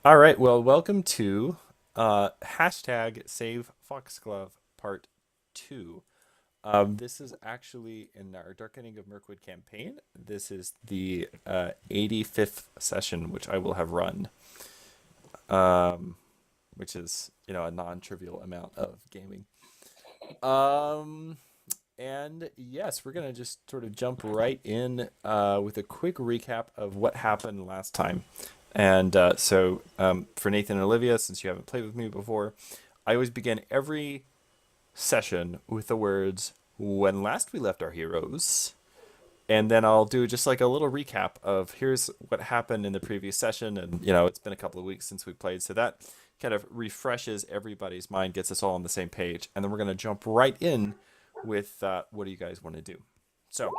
All right, well, welcome to hashtag Save Foxglove Part 2. This is actually in our Darkening of Mirkwood campaign. This is the 85th session, which I will have run, um, which is, a non-trivial amount of gaming. Um, and yes, we're going to just sort of jump right in with a quick recap of what happened last time. And for Nathan and Olivia, since you haven't played with me before, I always begin every session with the words, when last we left our heroes. And then I'll do just like a little recap of here's what happened in the previous session. And, it's been a couple of weeks since we played. So that kind of refreshes everybody's mind, gets us all on the same page. And then we're going to jump right in with what do you guys want to do? So,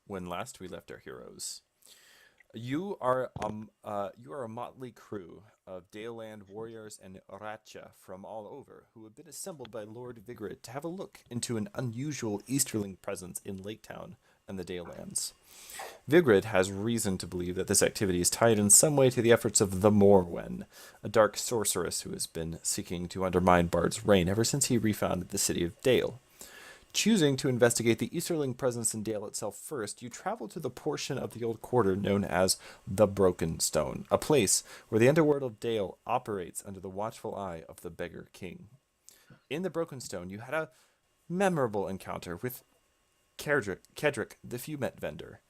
when last we left our heroes. You are a motley crew of Daleland warriors and Racha from all over who have been assembled by Lord Vigrid to have a look into an unusual Easterling presence in Lake Town and the Dalelands. Vigrid has reason to believe that this activity is tied in some way to the efforts of the Morwen, a dark sorceress who has been seeking to undermine Bard's reign ever since he refounded the city of Dale. Choosing to investigate the Easterling presence in Dale itself first, you travel to the portion of the old quarter known as the Broken Stone, a place where the underworld of Dale operates under the watchful eye of the Beggar King. In the Broken Stone, you had a memorable encounter with Kedrick, the Fumet vendor,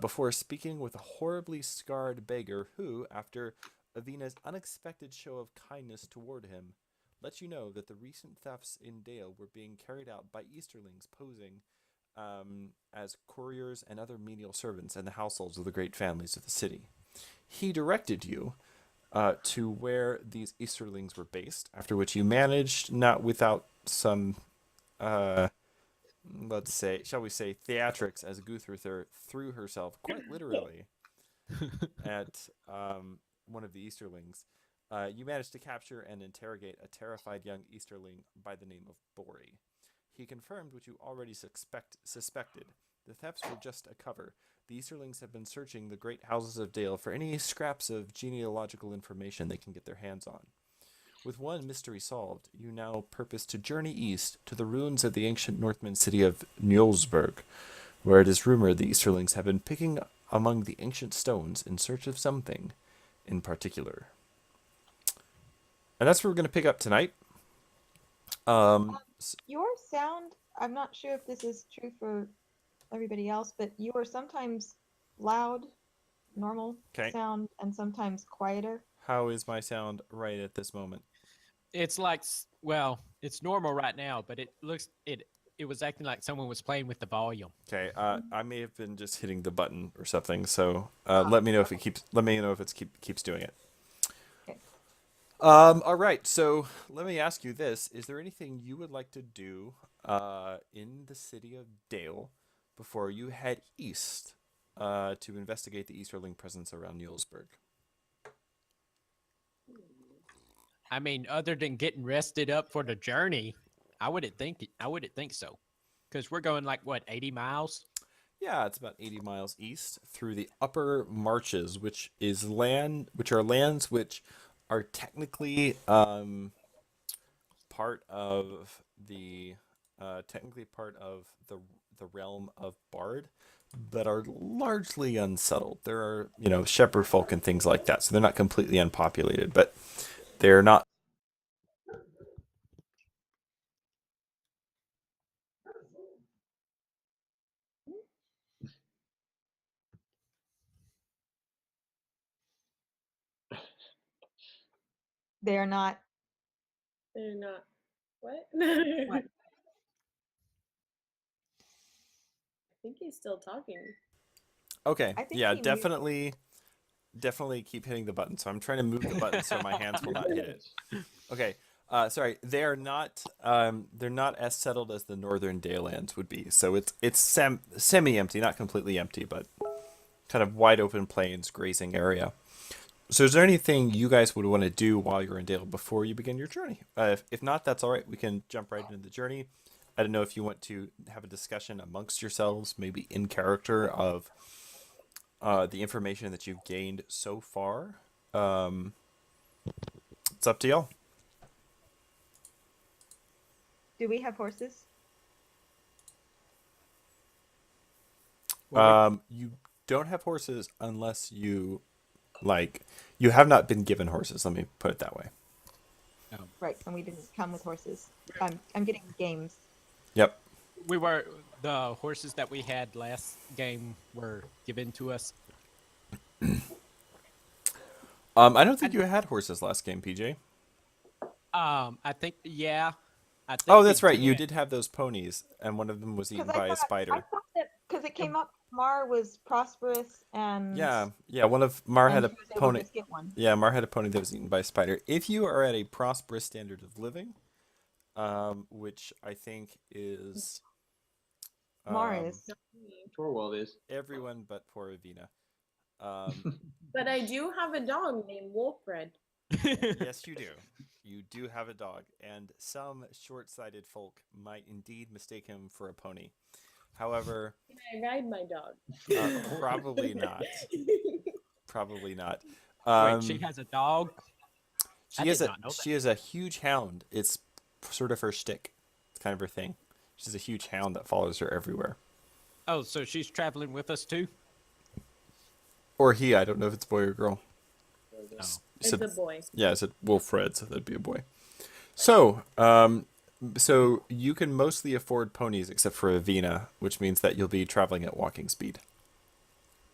before speaking with a horribly scarred beggar who, after Avina's unexpected show of kindness toward him, let you know that the recent thefts in Dale were being carried out by Easterlings posing as couriers and other menial servants in the households of the great families of the city. He directed you to where these Easterlings were based, after which you managed, not without some, uh, let's say, shall we say, theatrics, as Guthruther threw herself, quite literally, at one of the Easterlings. You managed to capture and interrogate a terrified young Easterling by the name of Bori. He confirmed what you already suspected. The thefts were just a cover. The Easterlings have been searching the great houses of Dale for any scraps of genealogical information they can get their hands on. With one mystery solved, you now purpose to journey east to the ruins of the ancient Northman city of Njolsberg, where it is rumored the Easterlings have been picking among the ancient stones in search of something in particular. And that's where we're going to pick up tonight. Um, Your sound, I'm not sure if this is true for everybody else, but you are sometimes loud, normal okay. sound, and sometimes quieter. How is my sound right at this moment? It's like, well, it's normal right now, but it was acting like someone was playing with the volume. Okay. I may have been just hitting the button or something. So Ah, let me know if it okay. keeps. Let me know if it keeps doing it. Okay. All right. So let me ask you this: is there anything you would like to do in the city of Dale before you head east to investigate the Easterling presence around Nielsburg? I mean, other than getting rested up for the journey, I wouldn't think so, because we're going like what 80 miles. Yeah, it's about 80 miles east through the upper marches, which are lands which are technically part of the the realm of Bard, but are largely unsettled. There are, shepherd folk and things like that, so they're not completely unpopulated, but they're not. They are not They're not. What? what? I think he's still talking. Okay, I think yeah, he muted. definitely keep hitting the button. So I'm trying to move the button so my hands will not hit it. Okay. Sorry, they're not as settled as the northern Dalelands would be. So it's semi-empty, not completely empty, but kind of wide open plains, grazing area. So is there anything you guys would want to do while you're in Dale before you begin your journey? If not, that's all right. We can jump right into the journey. I don't know if you want to have a discussion amongst yourselves, maybe in character, of the information that you've gained so far It's up to y'all. Do we have horses? You don't have horses unless you you have not been given horses. Let me put it that way. Right, and we didn't come with horses. I'm getting games. Yep. The horses that we had last game were given to us. I don't think you had horses last game, PJ. I think yeah. I think Oh, we that's right. You did. did have those ponies, and one of them was eaten Because by a I spider. thought that because it came up, Mar was prosperous and Yeah. One of Mar had and a she was able pony. to just get one. Yeah, Mar had a pony that was eaten by a spider. If you are at a prosperous standard of living, which I think is Mar is. Torwald is. everyone but poor Avina. But I do have a dog named Wolfred. Yes, you do. You do have a dog, and some short-sighted folk might indeed mistake him for a pony. However, Can I ride my dog? probably not. Probably not. Wait, she has a dog. I She did not know she is a huge hound. It's sort of her shtick. It's kind of her thing. She's a huge hound that follows her everywhere. Oh, so she's traveling with us too? Or he, I don't know if it's boy or girl. No. It's a boy. Yeah, it's a Wilfred, so that'd be a boy. So, so you can mostly afford ponies except for Avina, which means that you'll be traveling at walking speed.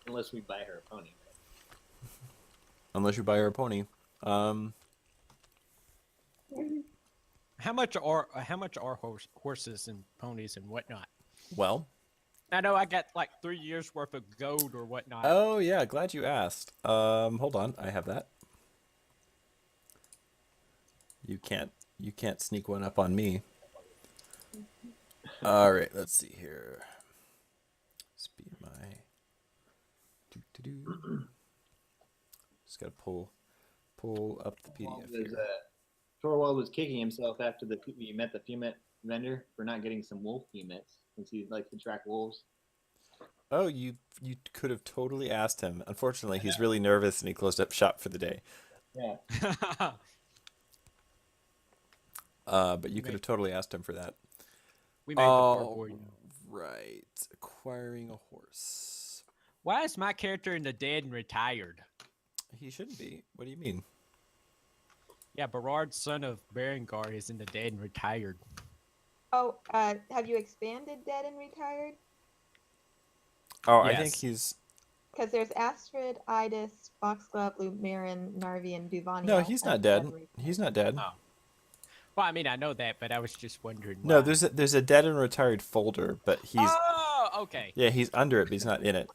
Unless we buy her a pony. Unless you buy her a pony. How much are horses and ponies and whatnot? Well, I know I got like 3 years worth of gold or whatnot. oh yeah, glad you asked. Hold on, I have that. You can't sneak one up on me. All right, let's see here. Speed my. Just gotta pull up the PDF here. Torwald was kicking himself after we met the fumet vendor for not getting some wolf fumets, since he likes to track wolves. Oh, you could have totally asked him. Unfortunately, he's really nervous and he closed up shop for the day. Yeah. But you could have totally asked him for that. We made the poor boy. Right. Acquiring a horse. Why is my character in the dead and retired? He shouldn't be. What do you mean? Yeah, Berard, son of Berengar, is in the dead and retired. Oh, have you expanded Dead and Retired? Oh, I think Yes. he's. Because there's Astrid, Idis, Foxglove, Lumirin, Narvi, and Duvania. No, he's not dead. He's not dead. Oh. Well, I mean, I know that, but I was just wondering. No, why. there's a dead and retired folder, but he's Oh, okay. yeah, he's under it, but he's not in it.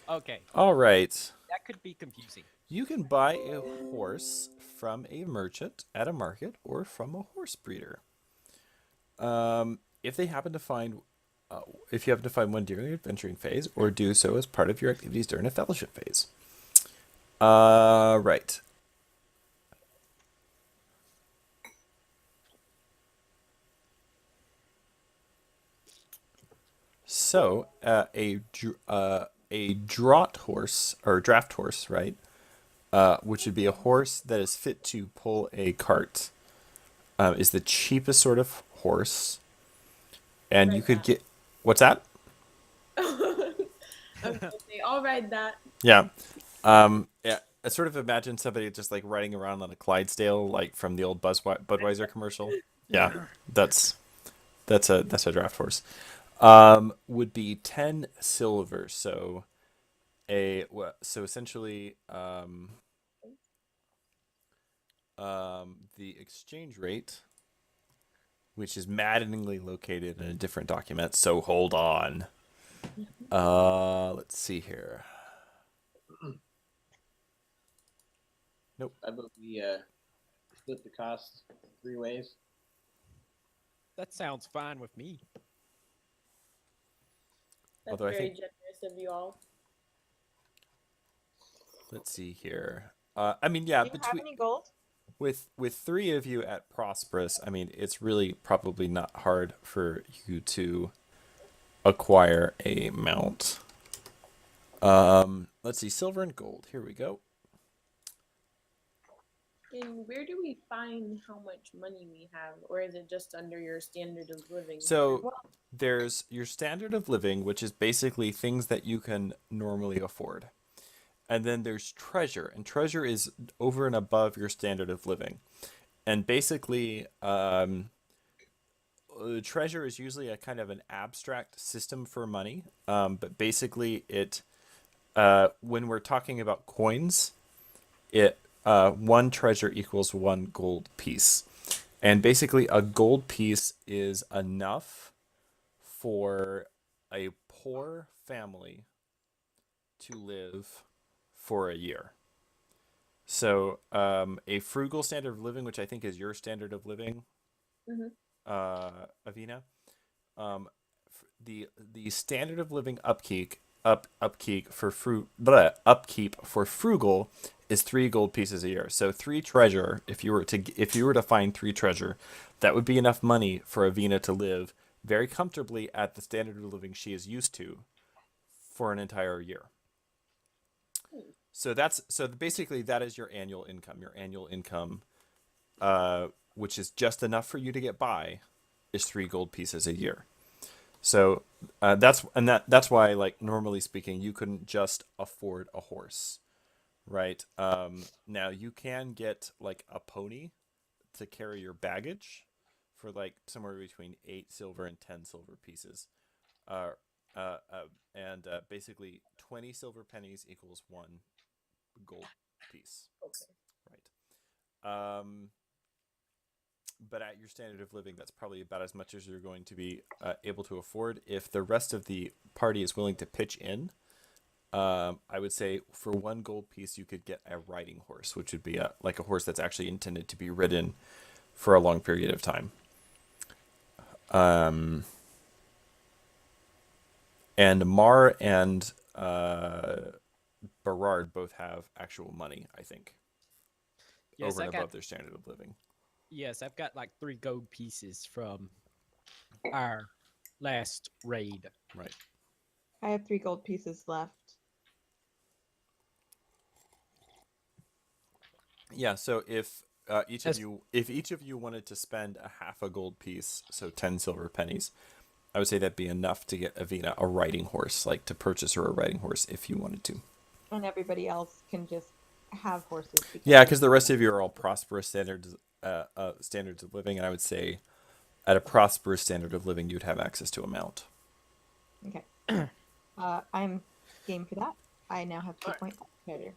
Okay. All right. That could be confusing. You can buy a horse from a merchant at a market or from a horse breeder. If you happen to find one during the adventuring phase, or do so as part of your activities during a fellowship phase. Right. So, a draught horse or draft horse, right? Which would be a horse that is fit to pull a cart, is the cheapest sort of horse, and you could get. What's that? Okay, I'll ride that. Yeah. Yeah. I sort of imagine somebody just like riding around on a Clydesdale, like from the old Budweiser commercial. Yeah, that's a draft horse. Would be 10 silver. So essentially, the exchange rate, which is maddeningly located in a different document. So hold on. Let's see here. Nope. I vote we split the cost 3 ways. That sounds fine with me. That's Although I very think- generous of you all. Let's see here. I mean, yeah, Do you have any gold? with 3 of you at Prosperous, I mean, it's really probably not hard for you to acquire a mount. Let's see, silver and gold. Here we go. then where do we find how much money we have, or is it just under your standard of living? So there's your standard of living, which is basically things that you can normally afford. And then there's treasure, and treasure is over and above your standard of living. And basically, treasure is usually a kind of an abstract system for money. But basically, when we're talking about coins, one treasure equals one gold piece. And basically, a gold piece is enough for a poor family to live for a year. So, a frugal standard of living, which I think is your standard of living, Avina, the standard of living upkeep for frugal is 3 gold pieces a year. So 3 treasure, if you were to find 3 treasure, that would be enough money for Avina to live very comfortably at the standard of living she is used to for an entire year. So basically that is your annual income. Your annual income, which is just enough for you to get by, is 3 gold pieces a year. So that's why, like, normally speaking, you couldn't just afford a horse, right? Now you can get like a pony to carry your baggage for like somewhere between 8 silver and 10 silver pieces. And basically 20 silver pennies equals 1 gold piece. Okay. Right. But at your standard of living, that's probably about as much as you're going to be able to afford. If the rest of the party is willing to pitch in, I would say for 1 gold piece, you could get a riding horse, which would be a horse that's actually intended to be ridden for a long period of time. And Mar and Berard both have actual money, I think, Yes, over and above their standard of living. Yes, I've got like 3 gold pieces from our last raid. Right. I have 3 gold pieces left. Yeah. So if each of you wanted to spend a half a gold piece, so 10 silver pennies, I would say that'd be enough to get Avina a riding horse, like to purchase her a riding horse if you wanted to. And everybody else can just have horses. Yeah, because the rest of you are all prosperous standards of living, and I would say at a prosperous standard of living, you'd have access to a mount. Okay. I'm game for that. I now have 2.5 treasure.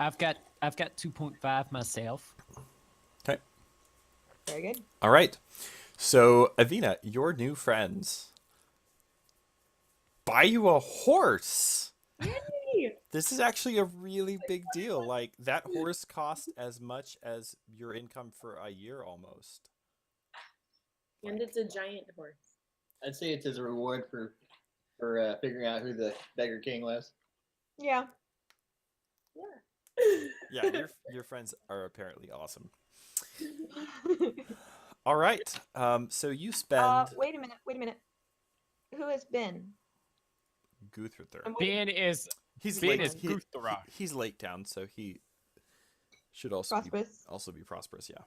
I've got 2.5 myself. Okay. Very good. All right. So, Avina, your new friends buy you a horse. Yay! This is actually a really big deal. Like, that horse cost as much as your income for a year almost. And it's a giant horse. I'd say it's as a reward for figuring out who the beggar king was. Yeah. Yeah. Yeah, your friends are apparently awesome. All right. So you spend Wait a minute. Who has Ben? Guthruther. Ben is He's Ben late. is Guthra. He's late down, so he should also Prosperous. be prosperous. Yeah.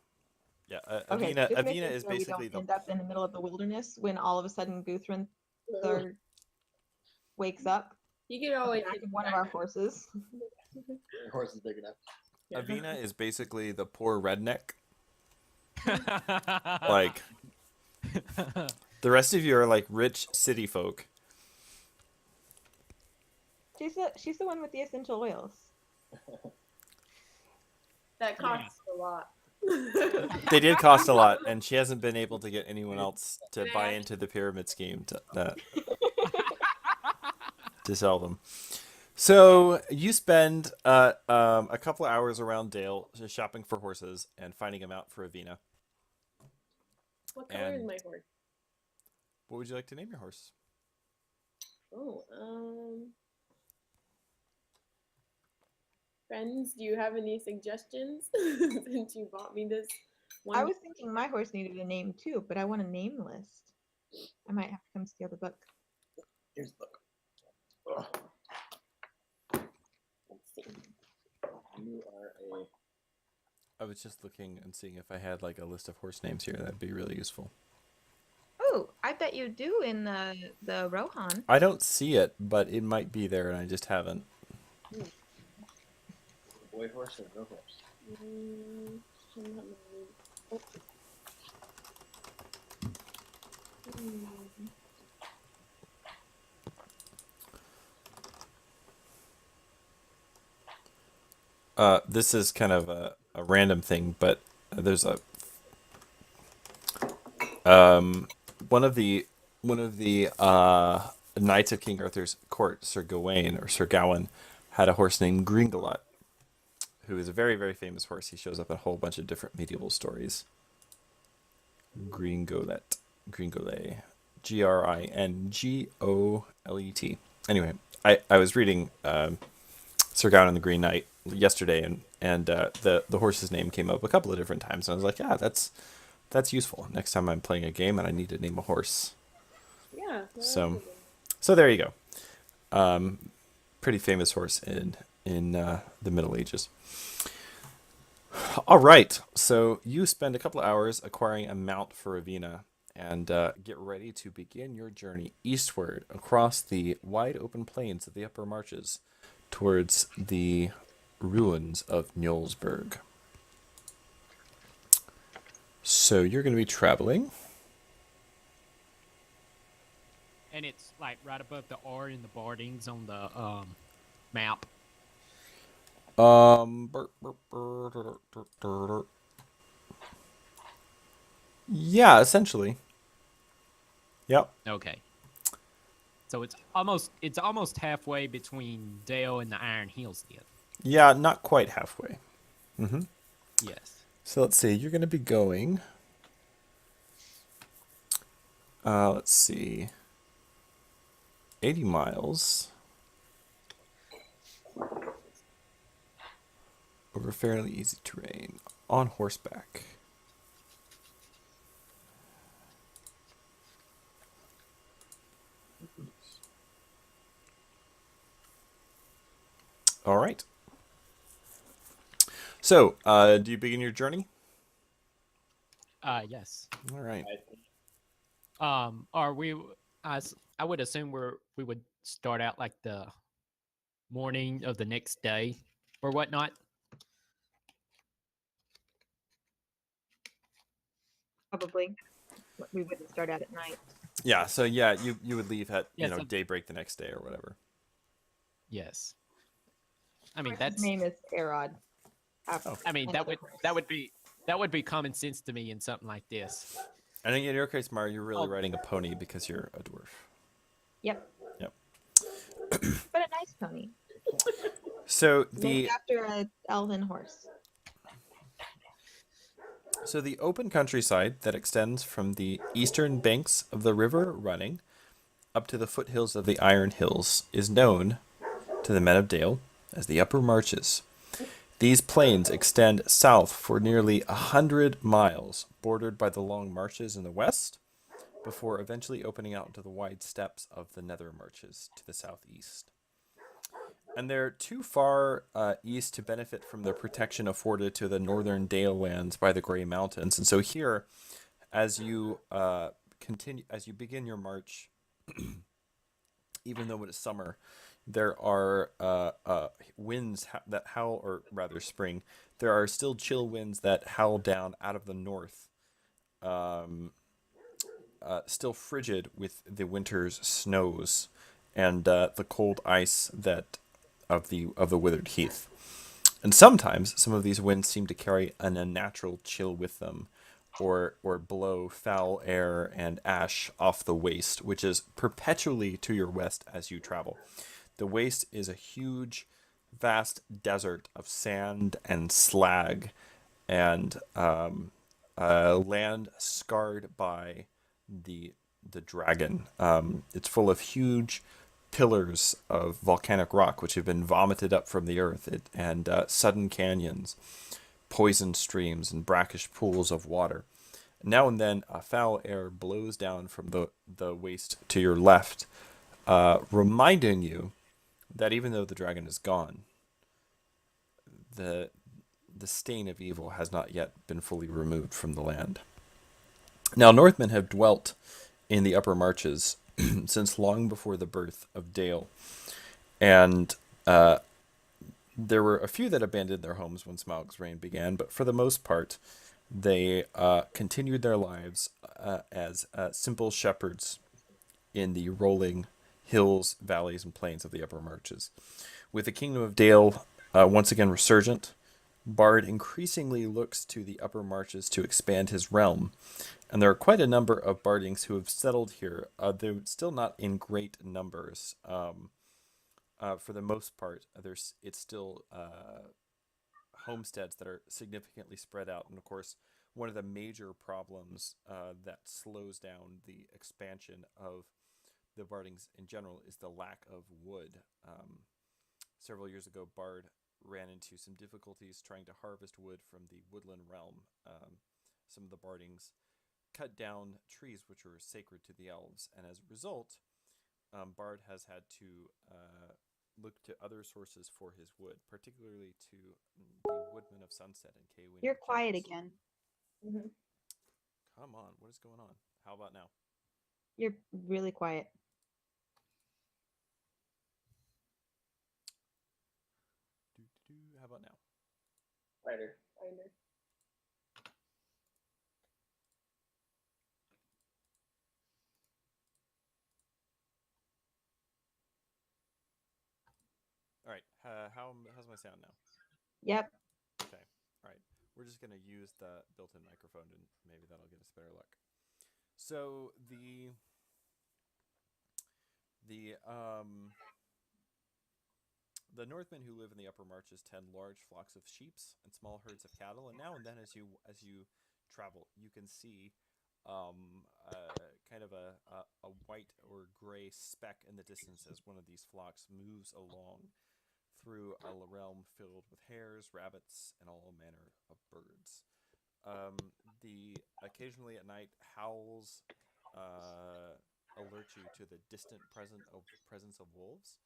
Yeah. Okay. Avina just making is sure we basically don't end up in the middle of the wilderness when all of a sudden Guthrin third wakes up You could always back of one of our horses. Your horse is big enough. Avina is basically the poor redneck. Like, the rest of you are like rich city folk. She's the one with the essential oils. that costs a lot. They did cost a lot, and she hasn't been able to get anyone else to buy into the pyramid scheme to sell them. So you spend a couple of hours around Dale shopping for horses and finding them out for Avina. What color is And- my horse? What would you like to name your horse? Oh, friends, do you have any suggestions? Since you bought me this one. I was thinking my horse needed a name too, but I want a name list. I might have to come steal the book. Here's the book. Let's see. You are a I was just looking and seeing if I had like a list of horse names here. That'd be really useful. Oh, I bet you do in the Rohan. I don't see it, but it might be there, and I just haven't. Boy horse or girl horse? I'm not married. Oh. Hmm. This is kind of a random thing, but there's a one of the knights of King Arthur's court, Sir Gawain or Sir Gawain, had a horse named Gringolet, who is a very, very famous horse. He shows up in a whole bunch of different medieval stories. Gringolet, Gringolet, Gringolet. Anyway, I was reading Sir Gawain and the Green Knight yesterday, and the horse's name came up a couple of different times, and I was like, yeah, that's useful. Next time I'm playing a game and I need to name a horse. Yeah. So there you go. Pretty famous horse in the Middle Ages. All right, so you spend a couple of hours acquiring a mount for Ravina and get ready to begin your journey eastward across the wide open plains of the upper marches towards the ruins of Njolsberg. So you're going to be traveling. And it's like right above the R in the Bardings on the map. Yeah, essentially. Yep. Okay. So it's almost halfway between Dale and the Iron Hills then. Yeah, not quite halfway. Mm-hmm. Yes. So let's see. You're going to be going. Let's see. 80 miles over fairly easy terrain on horseback. All right. So, do you begin your journey? Yes. All right. Are we? I would assume we would start out like the morning of the next day, or whatnot. Probably. We wouldn't start out at night. Yeah. So yeah, you would leave at Yes, daybreak the next day or whatever. Yes. I mean His that's. name is Arod. I mean that would be common sense to me in something like this. I think in your case, Mario, you're really riding a pony because you're a dwarf. Yep. Yep. But a nice pony. So Named after an elven horse. So the open countryside that extends from the eastern banks of the river Running up to the foothills of the Iron Hills is known to the men of Dale as the Upper Marches. These plains extend south for nearly 100 miles, bordered by the long marshes in the west, before eventually opening out into the wide steppes of the nether marches to the southeast. And they're too far east to benefit from the protection afforded to the northern Dale lands by the Grey Mountains. And so here, as you begin your march, even though it is summer, there are winds that howl, or rather spring. There are still chill winds that howl down out of the north, still frigid with the winter's snows and the cold ice that of the withered heath. And sometimes some of these winds seem to carry an unnatural chill with them, or blow foul air and ash off the waste, which is perpetually to your west as you travel. The waste is a huge, vast desert of sand and slag, and land scarred by the dragon. It's full of huge pillars of volcanic rock which have been vomited up from the earth, and sudden canyons, poisoned streams, and brackish pools of water. Now and then a foul air blows down from the waste to your left, reminding you that even though the dragon is gone, the the stain of evil has not yet been fully removed from the land. Now, Northmen have dwelt in the upper marches since long before the birth of Dale, and there were a few that abandoned their homes when Smaug's reign began, but for the most part, they continued their lives as simple shepherds in the rolling hills, valleys, and plains of the upper marches. With the kingdom of Dale once again resurgent, Bard increasingly looks to the upper marches to expand his realm, and there are quite a number of Bardings who have settled here. They're still not in great numbers. For the most part, it's still homesteads that are significantly spread out, and of course, one of the major problems that slows down the expansion of the Bardings in general is the lack of wood. Several years ago, Bard ran into some difficulties trying to harvest wood from the woodland realm. Some of the Bardings cut down trees which were sacred to the elves, and as a result, Bard has had to look to other sources for his wood, particularly to the Woodman of Sunset and Kaywin. You're quiet again. Mhm. Come on, what is going on? How about now? You're really quiet. How about now? Spider. Spider. All right. How's my sound now? Yep. Okay. All right. We're just gonna use the built-in microphone, and maybe that'll get us better luck. So the Northmen who live in the upper marches tend large flocks of sheep and small herds of cattle, and now and then, as you travel, you can see kind of a white or gray speck in the distance as one of these flocks moves along through a realm filled with hares, rabbits, and all manner of birds. The occasionally at night howls alert you to the distant presence of wolves,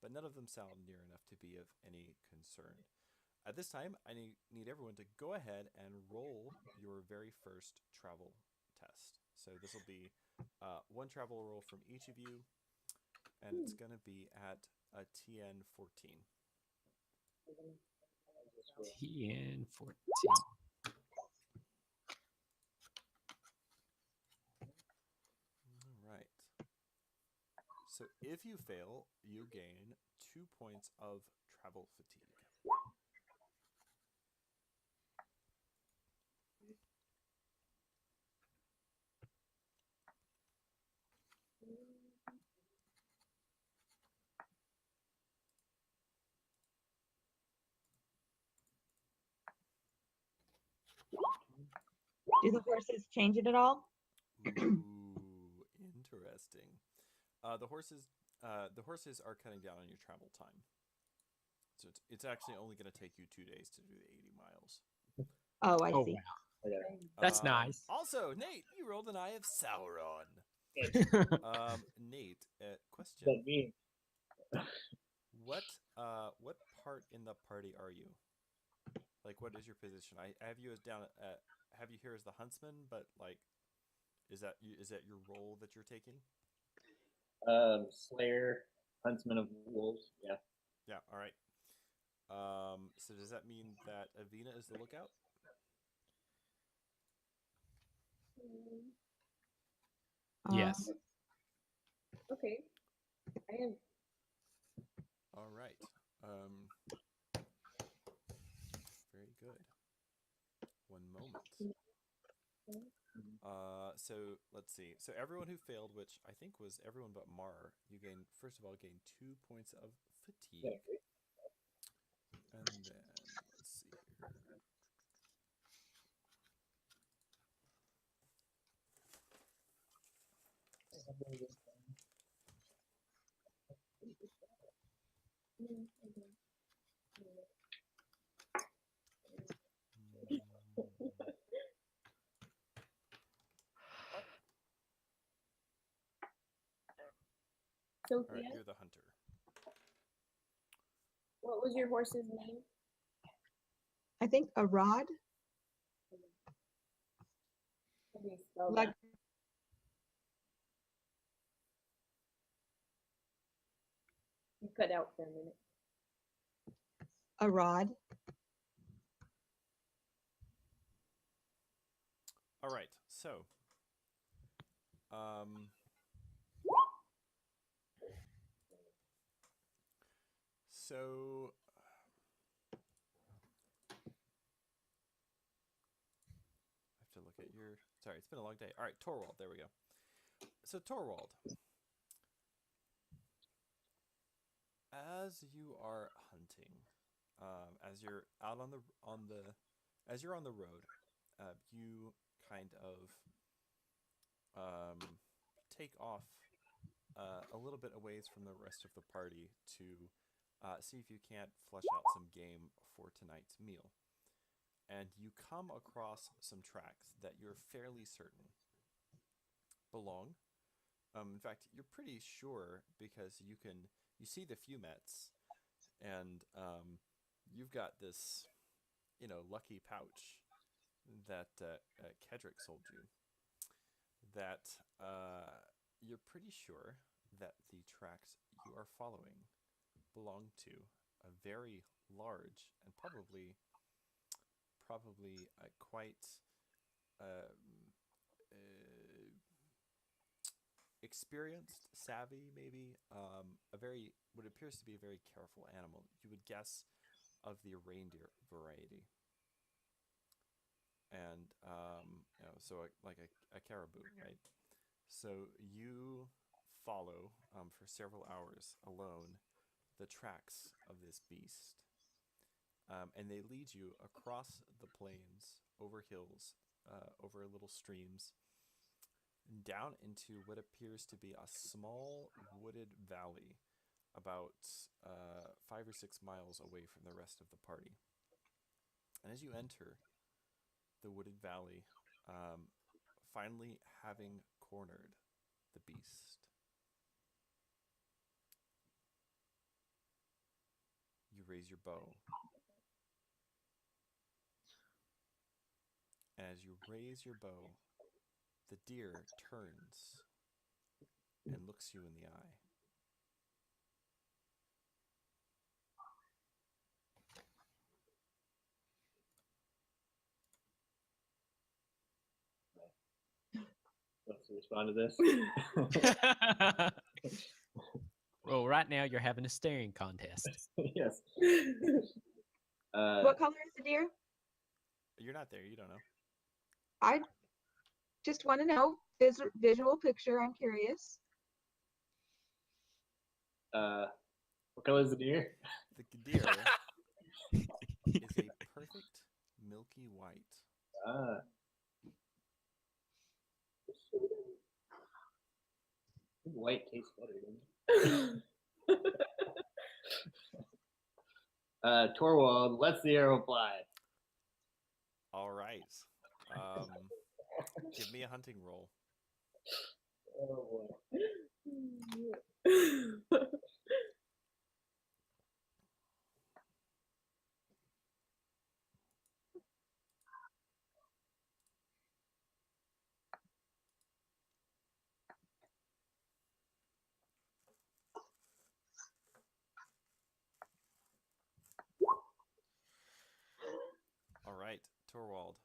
but none of them sound near enough to be of any concern. At this time, I need everyone to go ahead and roll your very first travel test. So this will be one travel roll from each of you, and it's going to be at a TN 14. TN 14. All right. So if you fail, you gain 2 points of travel fatigue. Do the horses change it at all? Ooh, interesting. The horses are cutting down on your travel time. So it's actually only going to take you 2 days to do the 80 miles. Oh, I Oh, see. wow. That's nice. Also, Nate, you rolled an Eye of Sauron. Nate, question. That mean What part in the party are you? Like, what is your position? I have you as down at have you here as the huntsman, but like, is that your role that you're taking? Slayer, Huntsman of Wolves. Yeah. Yeah. All right. So does that mean that Avina is the lookout? Yes. Okay. I am. All right. Very good. One moment. So let's see. So everyone who failed, which I think was everyone but Mar, you first of all gain 2 points of fatigue, and then let's see here. All Sophia, right, you're the hunter. what was your horse's name? I think a rod, How do you spell like that? You cut out for a minute. a rod. All right, so so I have to look at your. Sorry, it's been a long day. All right, Torwald. There we go. So Torwald, as you are hunting, as you're out on the as you're on the road, you kind of take off a little bit away from the rest of the party to see if you can't flesh out some game for tonight's meal. And you come across some tracks that you're fairly certain belong. In fact, you're pretty sure because you see the fumets, and you've got this, lucky pouch that Kedrick sold you. That you're pretty sure that the tracks you are following belong to a very large and probably quite uh, experienced, savvy, maybe a very what appears to be a very careful animal. You would guess of the reindeer variety, and so like a caribou, right? So you follow for several hours alone the tracks of this beast, and they lead you across the plains, over hills, over little streams, down into what appears to be a small wooded valley about 5 or 6 miles away from the rest of the party. And as you enter the wooded valley, finally having cornered the beast, you raise your bow. And as you raise your bow, the deer turns and looks you in the eye. Let's respond to this. Well, right now you're having a staring contest. Yes. What color is the deer? You're not there. You don't know. I just want to know visual picture. I'm curious. What color is the deer? The deer is a perfect milky white. Ah. I think white tastes better, doesn't it? Torwald, let's the arrow fly. All right. Give me a hunting roll. Oh boy. All right, Torwald.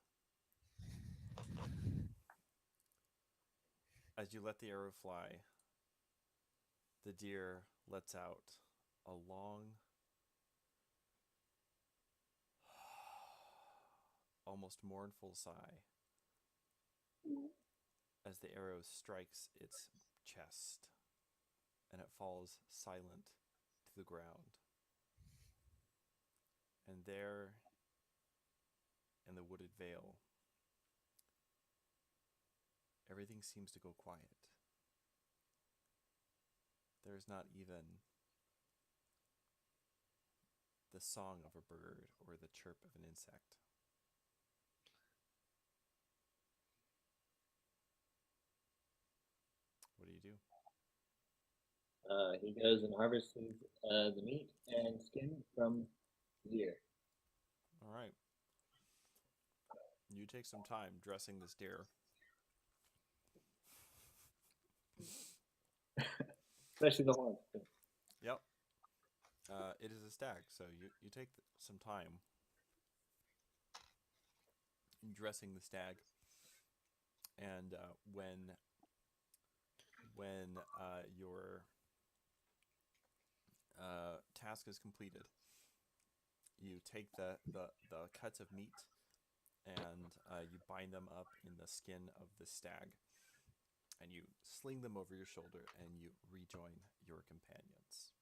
As you let the arrow fly, the deer lets out a long, almost mournful sigh as the arrow strikes its chest and it falls silent to the ground. And there, in the wooded vale, everything seems to go quiet. There's not even the song of a bird or the chirp of an insect. What do you do? He goes and harvests the meat and skin from the deer. All right. You take some time dressing this deer. Especially the horns. Yep. It is a stag, so you take some time in dressing the stag, and when your task is completed, you take the cuts of meat and you bind them up in the skin of the stag, and you sling them over your shoulder, and you rejoin your companions.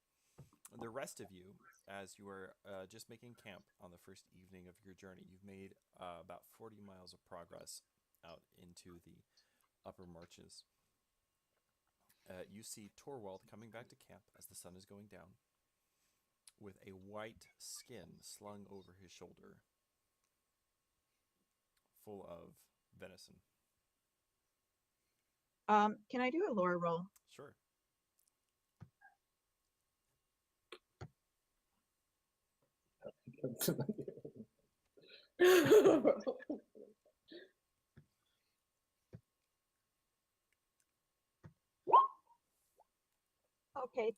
The rest of you, as you are just making camp on the first evening of your journey, you've made about 40 miles of progress out into the upper marches. You see Torwald coming back to camp as the sun is going down, with a white skin slung over his shoulder, full of venison. Can I do a lore roll? Sure. Okay.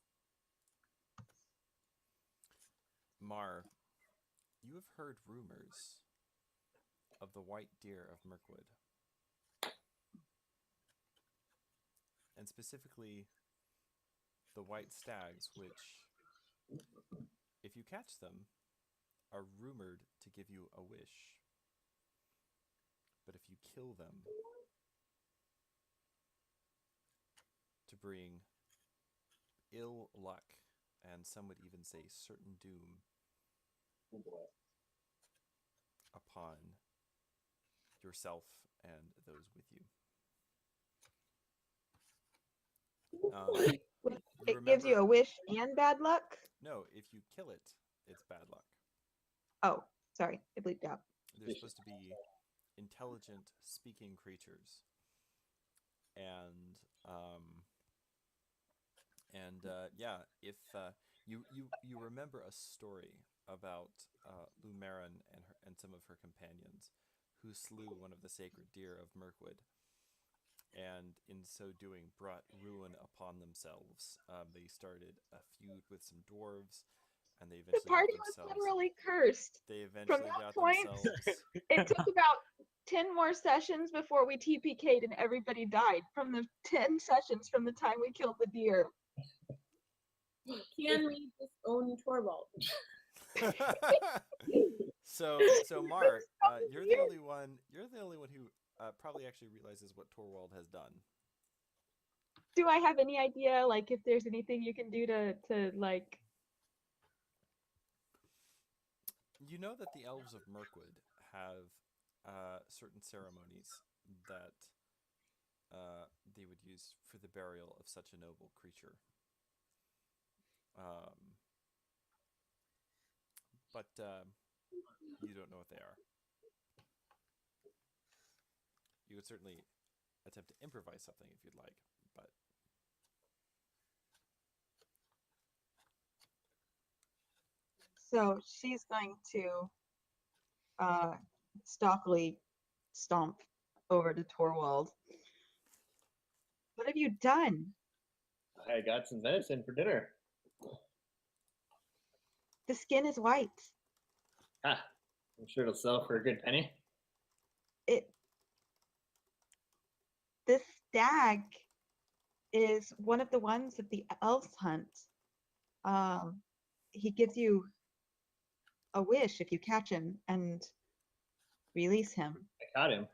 Mar, you have heard rumors of the white deer of Mirkwood, and specifically the white stags, which, if you catch them, are rumored to give you a wish. But if you kill them, to bring ill luck, and some would even say certain doom, Oh boy. upon yourself and those with you. It gives you a wish and bad luck? No, if you kill it, it's bad luck. Oh, sorry. I bleeped out. They're supposed to be intelligent, speaking creatures, and yeah, if you remember a story about Lumarin and some of her companions, who slew one of the sacred deer of Mirkwood, and in so doing brought ruin upon themselves. They started a feud with some dwarves, and they The eventually party got was themselves. literally cursed. They eventually that got point- themselves. It took about 10 more sessions before we TPK'd and everybody died from the 10 sessions from the time we killed the deer. Can we just own Torvald? So Mar, you're the only one. You're the only one who probably actually realizes what Torwald has done. Do I have any idea, like, if there's anything you can do to like... You know that the elves of Mirkwood have certain ceremonies that they would use for the burial of such a noble creature. But you don't know what they are. You would certainly attempt to improvise something if you'd like, but So she's going to stalkily stomp over to Torwald. What have you done? I got some venison for dinner. The skin is white. Ah, I'm sure it'll sell for a good penny. This stag is one of the ones that the elves hunt. He gives you a wish if you catch him and release him. I caught him.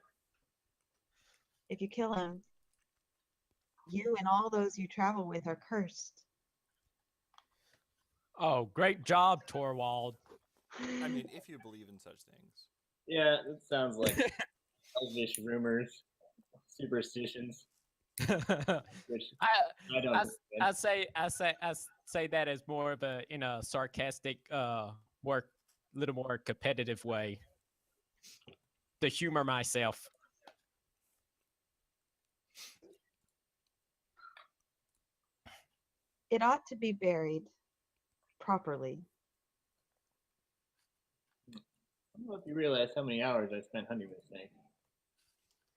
If you kill him, you and all those you travel with are cursed. Oh, great job, Torwald. I mean, if you believe in such things. Yeah, it sounds like elvish rumors, superstitions, which I don't. I say that as more of a in a sarcastic, little more competitive way to humor myself. It ought to be buried properly. don't know if you realize how many hours I spent hunting this thing.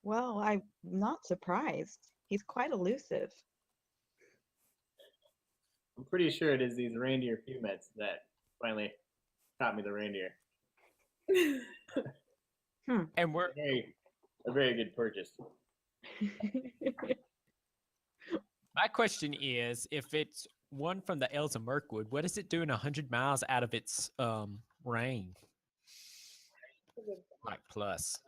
Well, I'm not surprised. He's quite elusive. I'm pretty sure it is these reindeer fumets that finally taught me the reindeer. And we're A very good purchase. my question is, if it's one from the Elves of Mirkwood, what is it doing 100 miles out of its range? Like plus.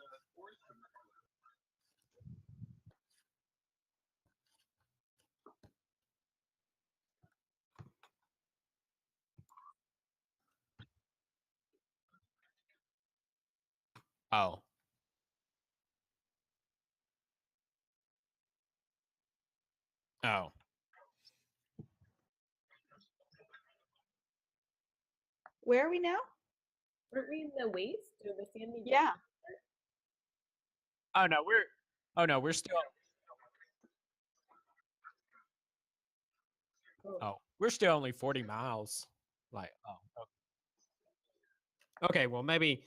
Oh. Oh. Where are we now? Aren't we in the waste or the sandy? Yeah. Oh no, we're still we're still only 40 miles. Like, okay, well maybe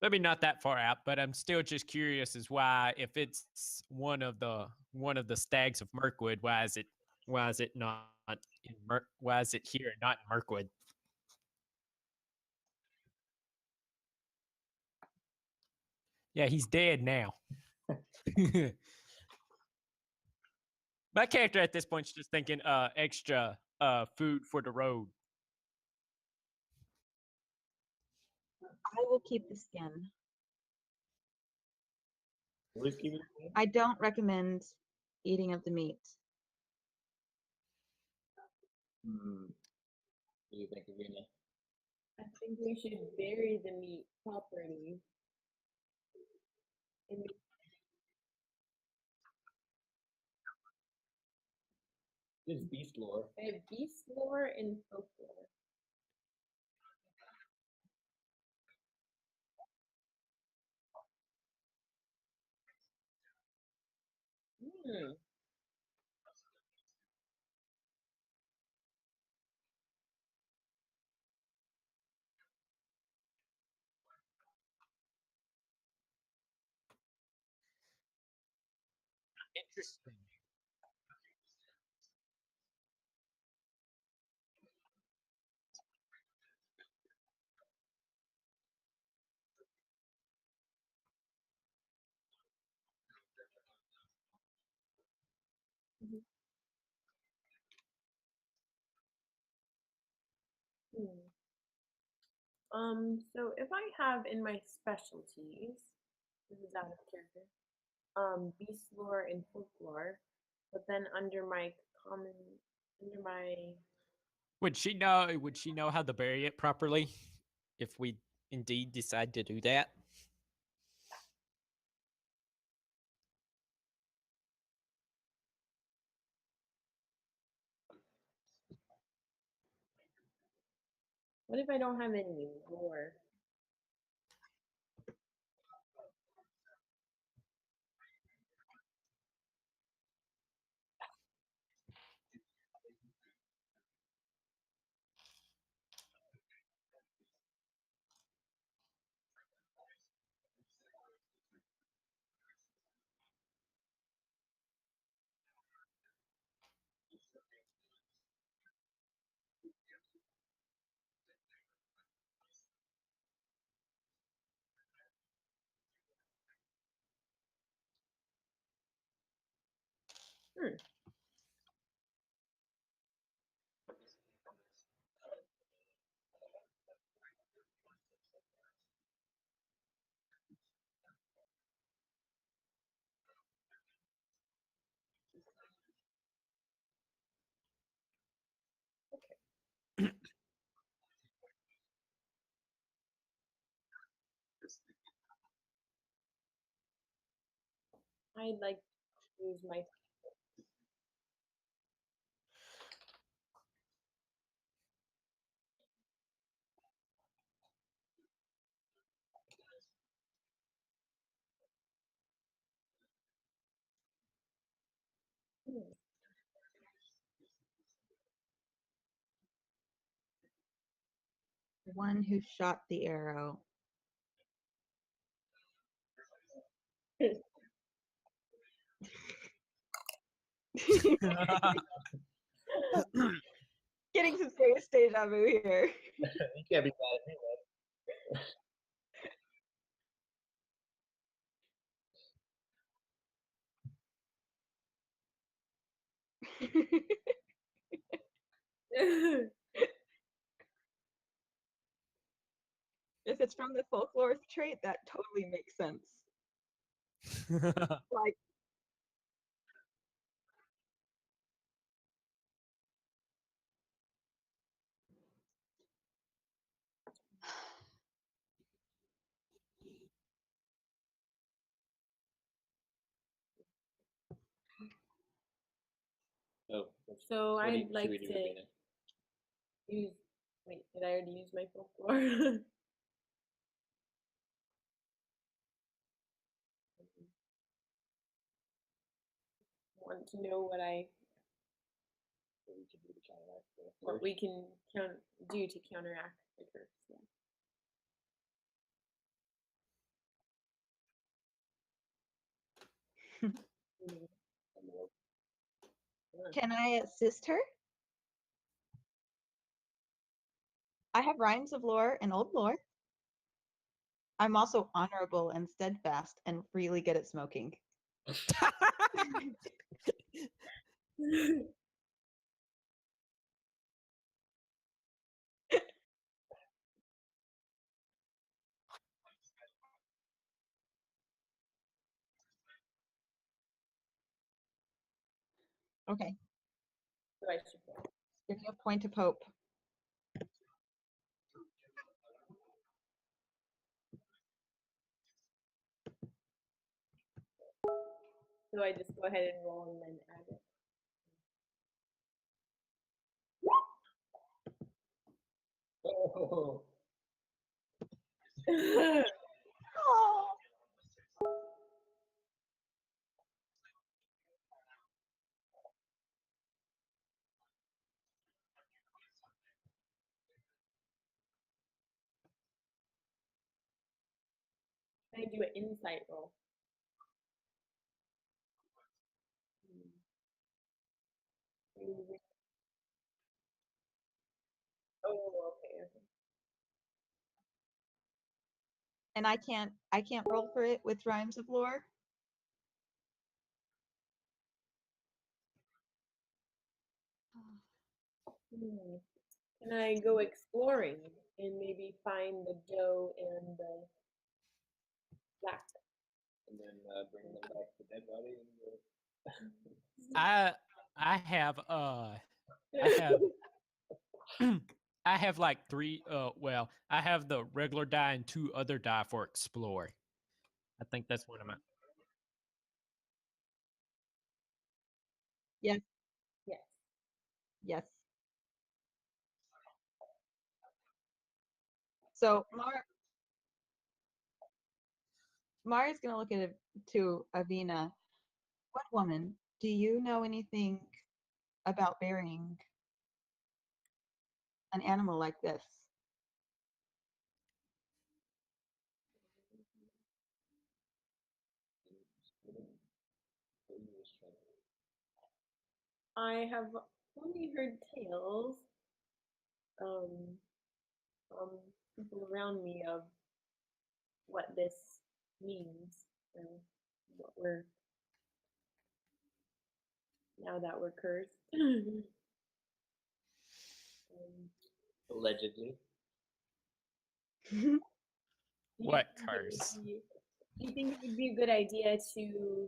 not that far out, but I'm still just curious as why, if it's one of the stags of Mirkwood, why is it not in why is it here and not in Mirkwood? Yeah, he's dead now. My character at this point is just thinking extra food for the road. I will keep the skin. Always keep it. I don't recommend eating of the meat. What do you think, Irina? I think we should bury the meat properly. And This is beast lore. I have beast lore and folklore. Hmm. Interesting. Mhm. Hmm. So if I have in my specialties, this is out of character, beast lore and folklore, but then under my, Would she know how to bury it properly if we indeed decide to do that? what if I don't have any lore? Hmm. I'd like to use my hmm. The one who shot the arrow. Getting some serious deja vu here. You can't be mad at me, man. If it's from the folklore trait, that totally makes sense. Like, Oh, So what I'd should like we do, to Ravina? use. Wait, did I already use my folklore? Want to know what What we can do to counteract the what curse? we can do to counteract the curse? Yeah. can I assist her? I have rhymes of lore and old lore. I'm also honorable and steadfast and really good at smoking. Okay, So I should go. give you a point of hope. So I just go ahead and roll and then add it. Oh, Oh. Can I do an insight roll? Oh, okay, okay. And I can't roll for it with rhymes of lore. Can I go exploring and maybe find the doe and the black? and then bring them back to the dead body. I have I have I have like three well, I have the regular die and two other die for explore. I think that's one of my Yes, Yes. yes. So Mara's gonna look at it to Avina. What woman? Do you know anything about burying an animal like this? I have only heard tales um, from people around me of what this means and what we're now that we're cursed. Allegedly. what Do you think it would curse? do you think it would be a good idea to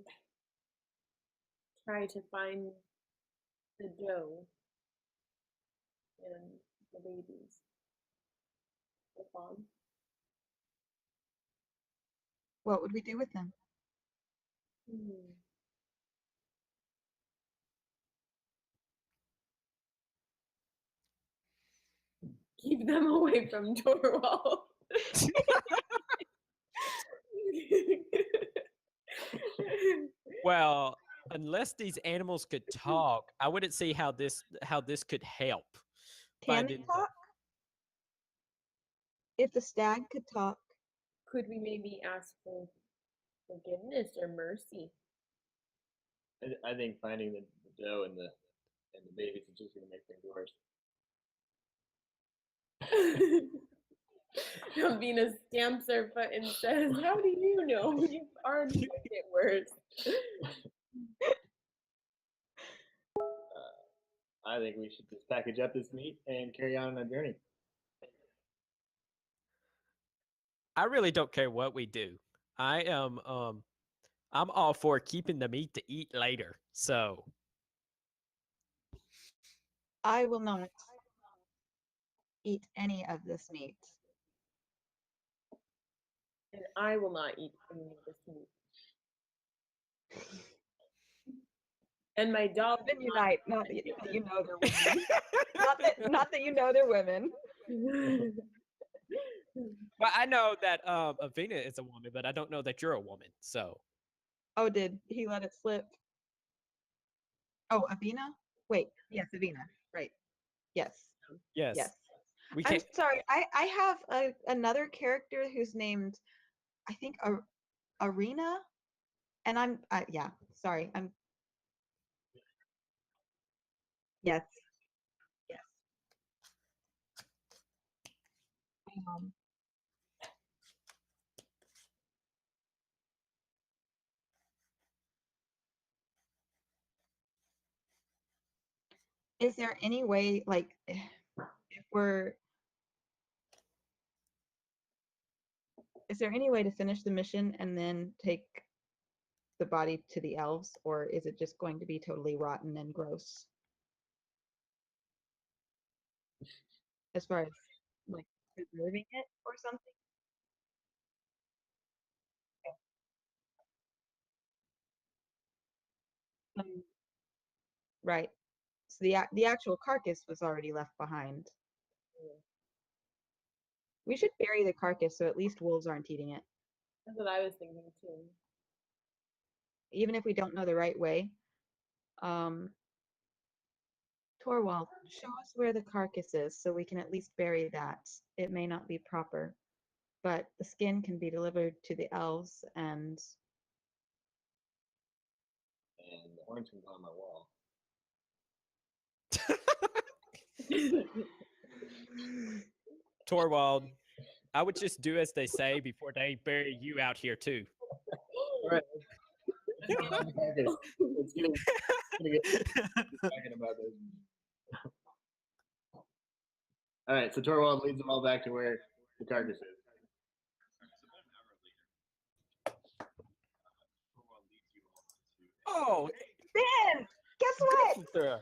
try to find the doe and the babies? The fawn? What would we do with them? Hmm. Keep them away from Torwall. Well, unless these animals could talk, I wouldn't see how this could help. Can they Finding talk? If the stag could talk, Could we maybe ask for Forgiveness or mercy? I think finding the dough and the babies is just gonna make things worse. Venus stamps her foot and says, "How do you know? You've already made it worse." I think we should just package up this meat and carry on our journey. I really don't care what we do. I am I'm all for keeping the meat to eat later. So I will not eat any of this meat. And I will not eat any of this meat. And my dog Then will unite. Not that you know they're women. not that you know they're women. not. well, I know that Avena is a woman, but I don't know that you're a woman. So Oh, did he let it slip? Oh, Avina? Wait, yes, Avina. Right. Yes. yes, Yes. we I'm can't. sorry. I have another character who's named, I think, Arena, and yeah. Sorry. Yes. Yes. Um, is there any way, like, if we're, is there any way to finish the mission and then take the body to the elves, or is it just going to be totally rotten and gross? As far as like preserving it or something? Um, right. So the actual carcass was already left behind. We should bury the carcass so at least wolves aren't eating it, That's what I was thinking too. even if we don't know the right way. Torwald, show us where the carcass is so we can at least bury that. It may not be proper, but the skin can be delivered to the elves, and The horns can go on my wall. Torwald, I would just do as they say before they bury you out here too. All right. Let's get on the carcass. Let's get talking about this. All right, so Torwald leads them all back to where the carcass is. Oh, Ben, guess what?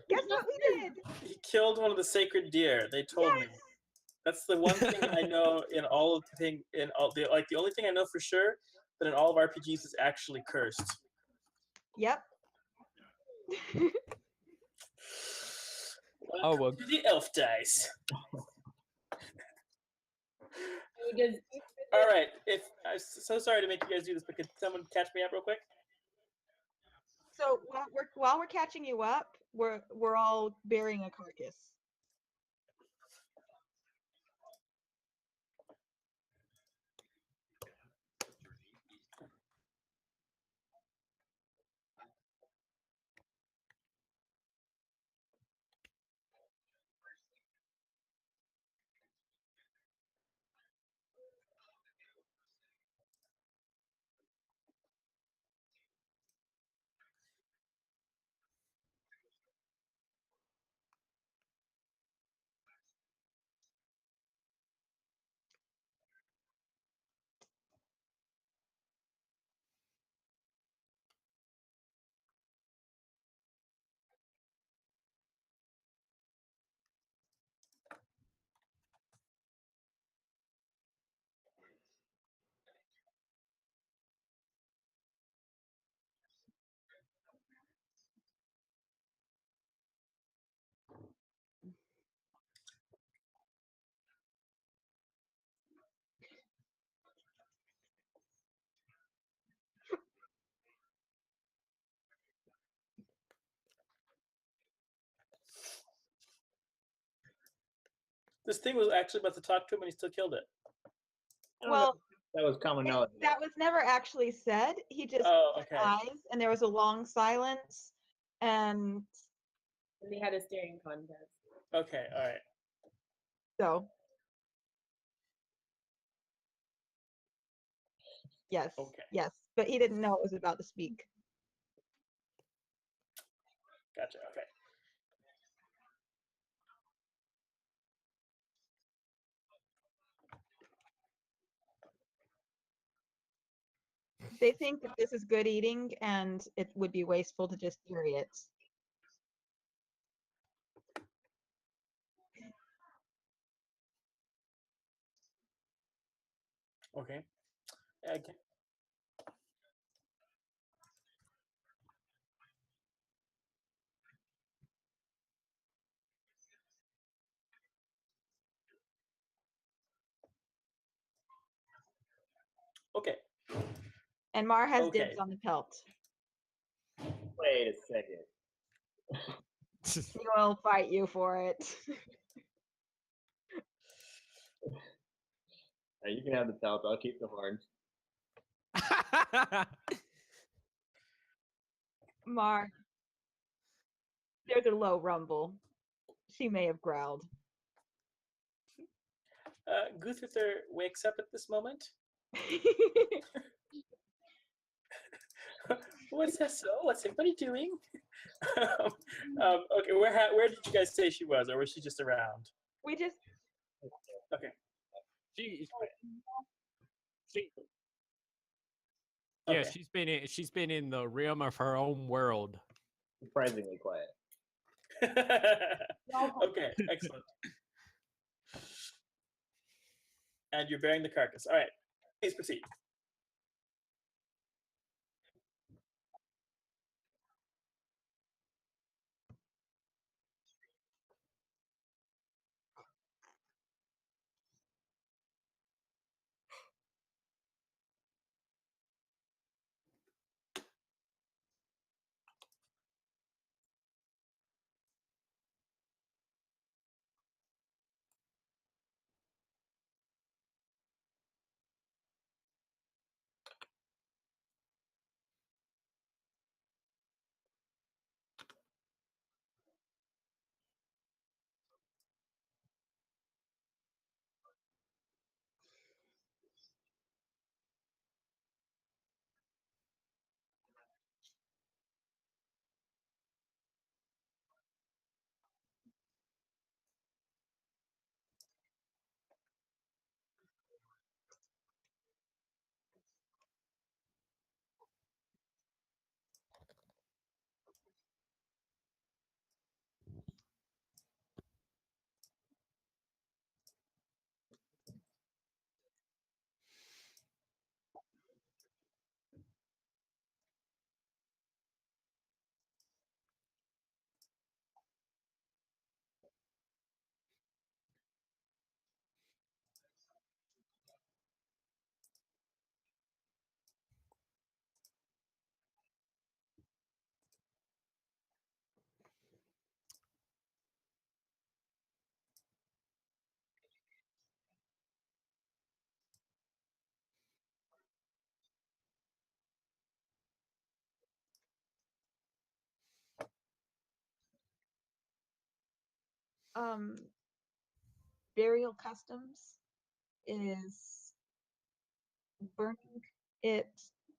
Guess what we did? he killed one of the sacred deer. They told me. That's the one thing I know in all of the thing in all the like the only thing I know for sure that in all of RPGs is actually cursed. Yep. Oh, well. To the elf dice. All right. If I'm so sorry to make you guys do this, but could someone catch me up real quick? So while we're catching you up, we're all burying a carcass. This thing was actually about to talk to him, and he still killed it. Well, That was common knowledge. That was never actually said. He just Oh, said okay. eyes, and there was a long silence, and And they had a staring contest. Okay, all right. so yes, Okay. yes, but he didn't know it was about to speak. Gotcha. Okay. They think that this is good eating, and it would be wasteful to just bury it. Okay. Okay. Okay. And Mar has Okay. dibs on the pelt. Wait a second. He will fight you for it. You can have the pelt. I'll keep the horns. Mar, there's a low rumble. She may have growled. Guthrither wakes up at this moment. What's that? So? What's everybody doing? Okay, where did you guys say she was, or was she just around? We just Okay. She, she, yeah, Okay. she's been in the realm of her own world. Surprisingly quiet. Okay, excellent. And you're bearing the carcass. All right, please proceed. um burial customs is burning it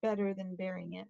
better than burying it.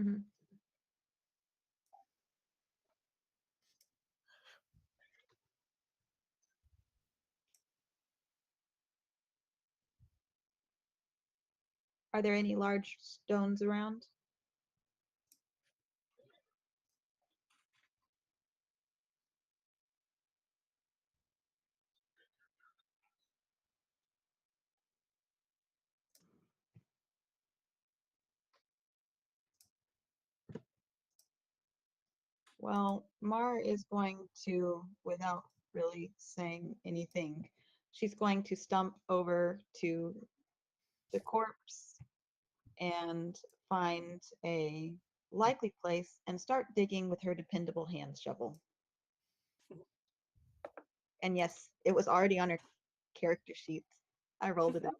Mhm. Are there any large stones around? Well, Mar is going to, without really saying anything, she's going to stump over to the corpse and find a likely place and start digging with her dependable hand shovel. And yes, it was already on her character sheet. I rolled it up.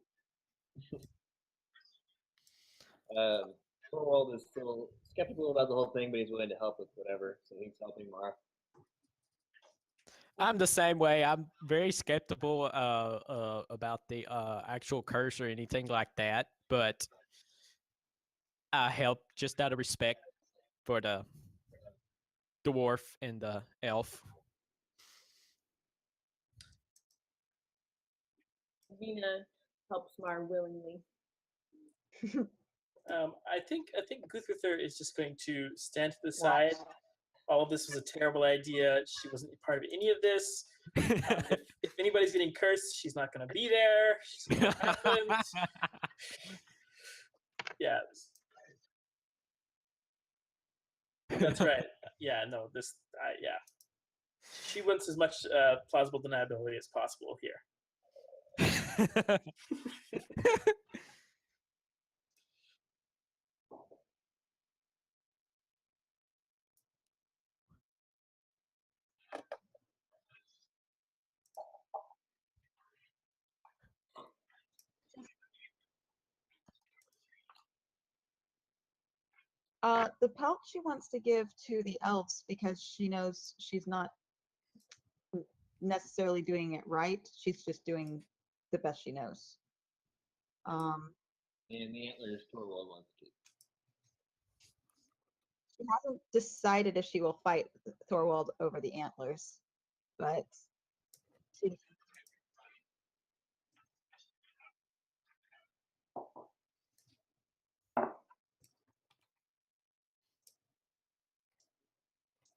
Thorwald is still skeptical about the whole thing, but he's willing to help with whatever. So he's helping Mar. I'm the same way. I'm very skeptical about the actual curse or anything like that, but I help just out of respect for the dwarf and the elf. Vina helps Mar willingly. I think Guthrither is just going to stand to the side. All of this was a terrible idea. She wasn't part of any of this. If anybody's getting cursed, she's not going to be there. She's not gonna happen. Yeah, that's right. Yeah, no, this. Yeah, she wants as much plausible deniability as possible here. The pelt she wants to give to the elves because she knows she's not necessarily doing it right. She's just doing the best she knows. And the antlers Thorwald wants to keep. She hasn't decided if she will fight Thorwald over the antlers, but she,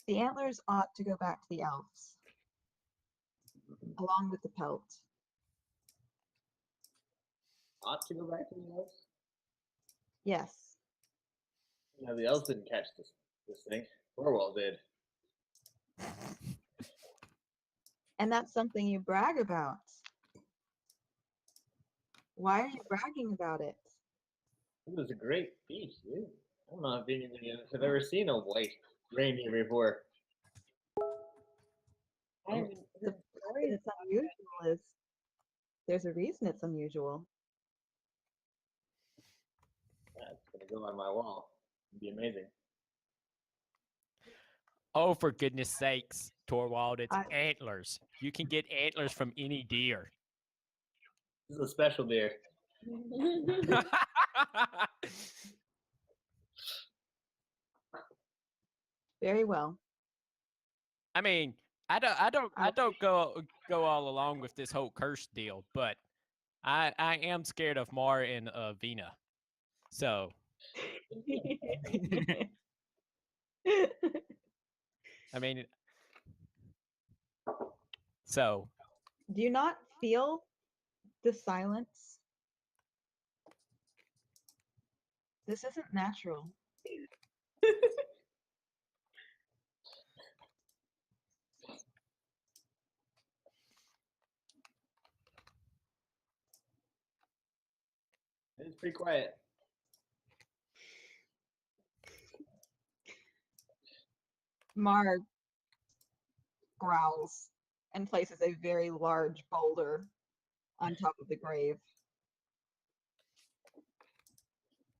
the antlers ought to go back to the elves, along with the pelt. Ought to go back to the elves? Yes. No, the elves didn't catch this thing. Thorwald did. And that's something you brag about. Why are you bragging about it? It was a great piece, dude. I don't know if anybody else have ever seen a white reindeer before. I haven't The heard story that's unusual is there's a reason it's unusual. That's gonna go on my wall. It'd be amazing. Oh, for goodness sakes, Torwald, it's I- antlers. You can get antlers from any deer. This is a special deer. Very well. I mean, I don't go all along with this whole curse deal, but I am scared of Mar and Vina. So I mean, so Do you not feel the silence? This isn't natural. It's pretty quiet. Mar growls and places a very large boulder on top of the grave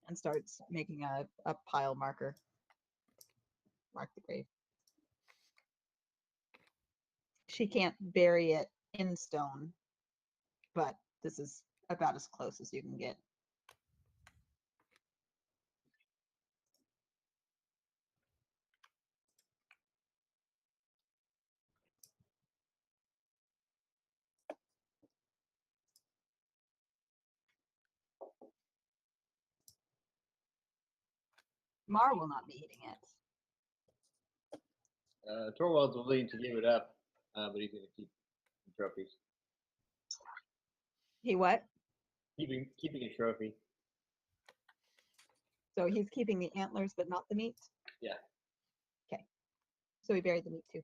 and starts making a pile marker. Mark the grave. She can't bury it in stone, but this is about as close as you can get. Mar will not be eating it. Torwald's willing to give it up, but he's going to keep the trophies. He what? Keeping a trophy. So he's keeping the antlers, but not the meat? Yeah. Okay. So he buried the meat too.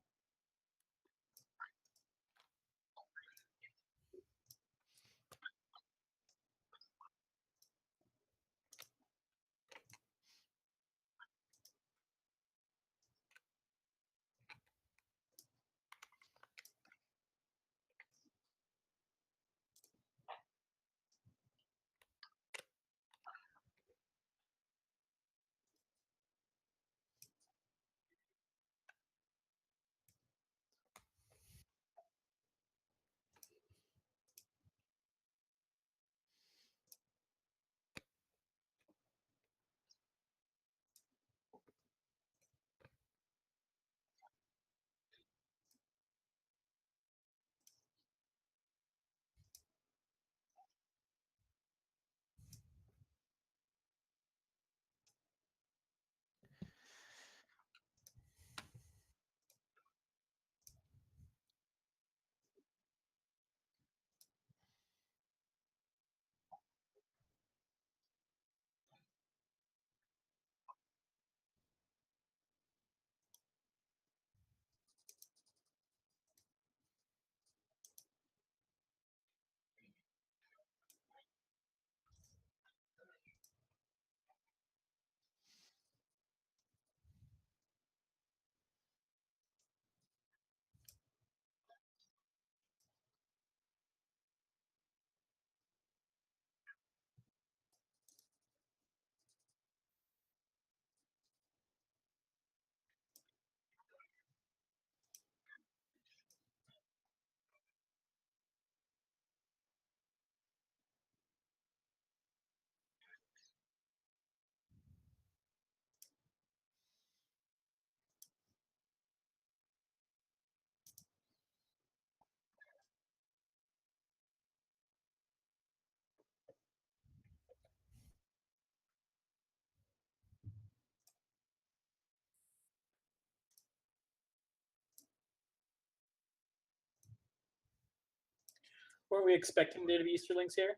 Were we expecting there to be Easterlings here?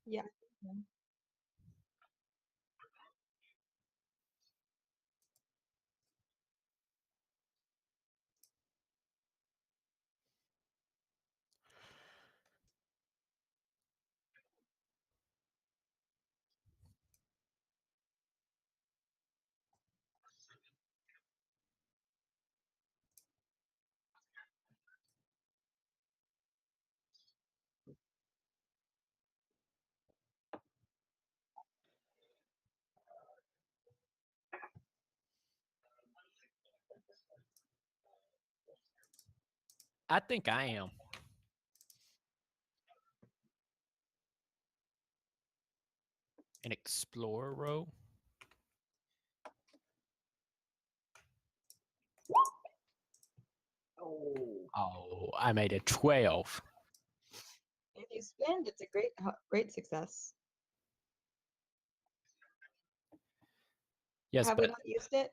Yeah. I think I am. An explorer row. Oh, I made a 12. If you spend, it's a great success. Yes, Have we but not used it?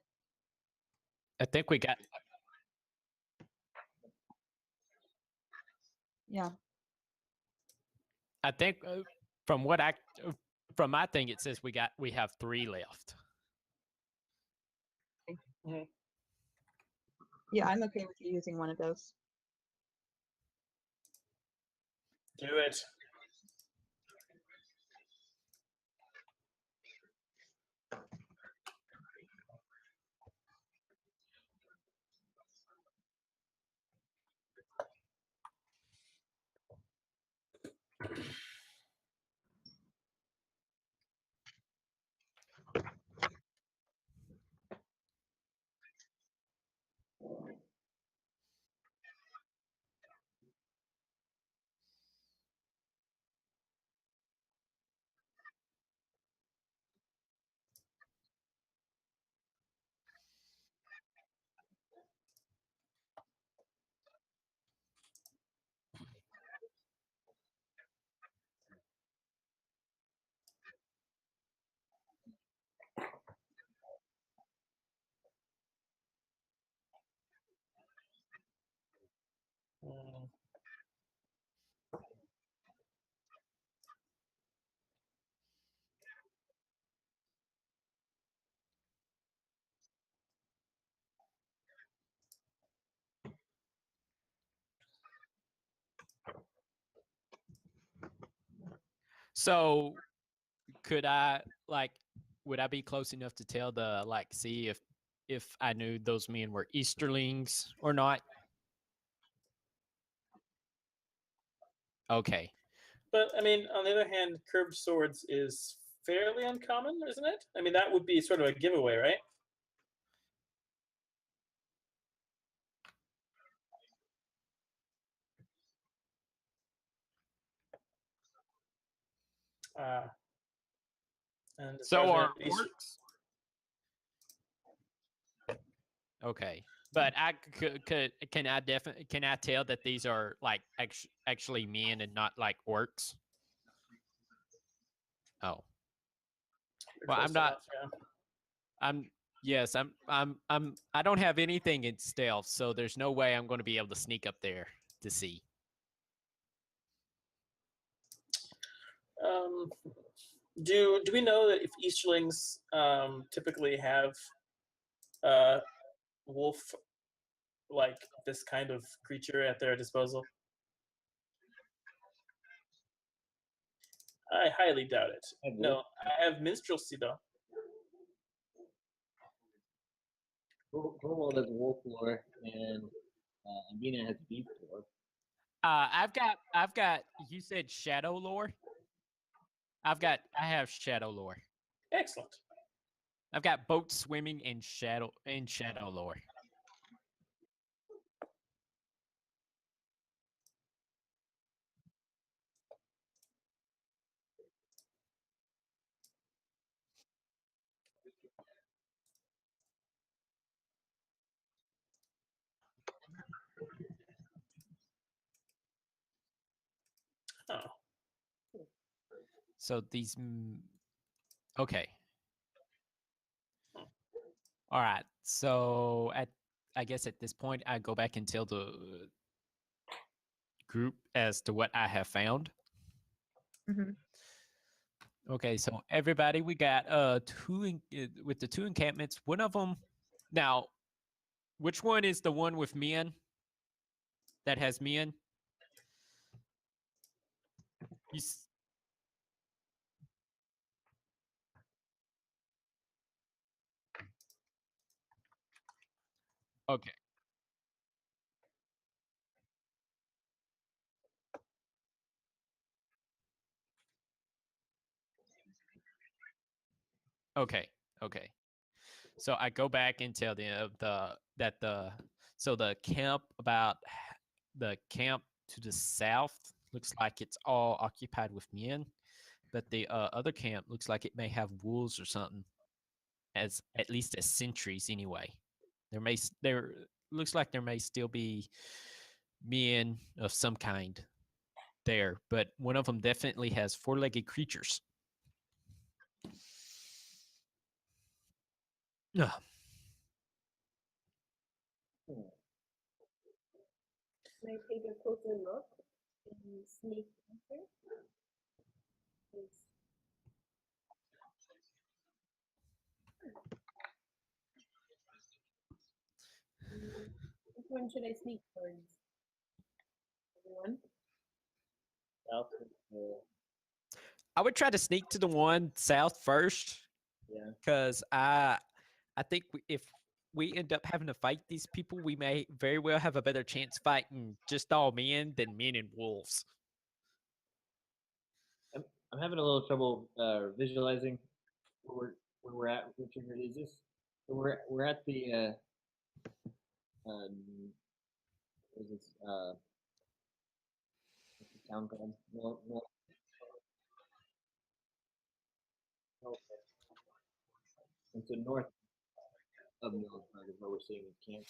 I think we got. Yeah. I think from my thing, it says we have 3 left. Yeah, I'm okay with you using one of those. Do it. So could I like would I be close enough to tell the like see if I knew those men were Easterlings or not? Okay. But I mean, on the other hand, curved swords is fairly uncommon, isn't it? I mean, that would be sort of a giveaway, right? Uh, and as far as So I know, are orcs. Okay. But I could can I definitely can I tell that these are like actually men and not like orcs? Oh. you're Well, close I'm not enough, yeah. I'm yes, I don't have anything in stealth, so there's no way I'm going to be able to sneak up there to see. Um, do we know that if Easterlings typically have wolf like this kind of creature at their disposal? I highly doubt it. No, I have minstrelsy though. Cornwall has wolf lore, and Amina has beast lore. I've got you said shadow lore? I have shadow lore. Excellent. I've got boat swimming and shadow lore. Oh, So these okay. All right. So I guess at this point I go back and tell the group as to what I have found. Hmm. Okay, so everybody, we got with the two encampments. One of them now. Which one is the one with men? That has men. You okay? Okay. Okay. So I go back and tell them the camp the camp to the south looks like it's all occupied with men, but the other camp looks like it may have wolves or something, as at least as sentries anyway. There looks like there may still be men of some kind there, but one of them definitely has four-legged creatures. Ugh. Can I take a closer look and sneak closer? Which one should I sneak towards? Everyone? South, I would try to sneak to the one south first, yeah. because I think if we end up having to fight these people, we may very well have a better chance fighting just all men than men and wolves. I'm having a little trouble visualizing where we're at. Which one is this? So we're at the what is this what's the town called? No, it's the north of Milford is where we're seeing the camp.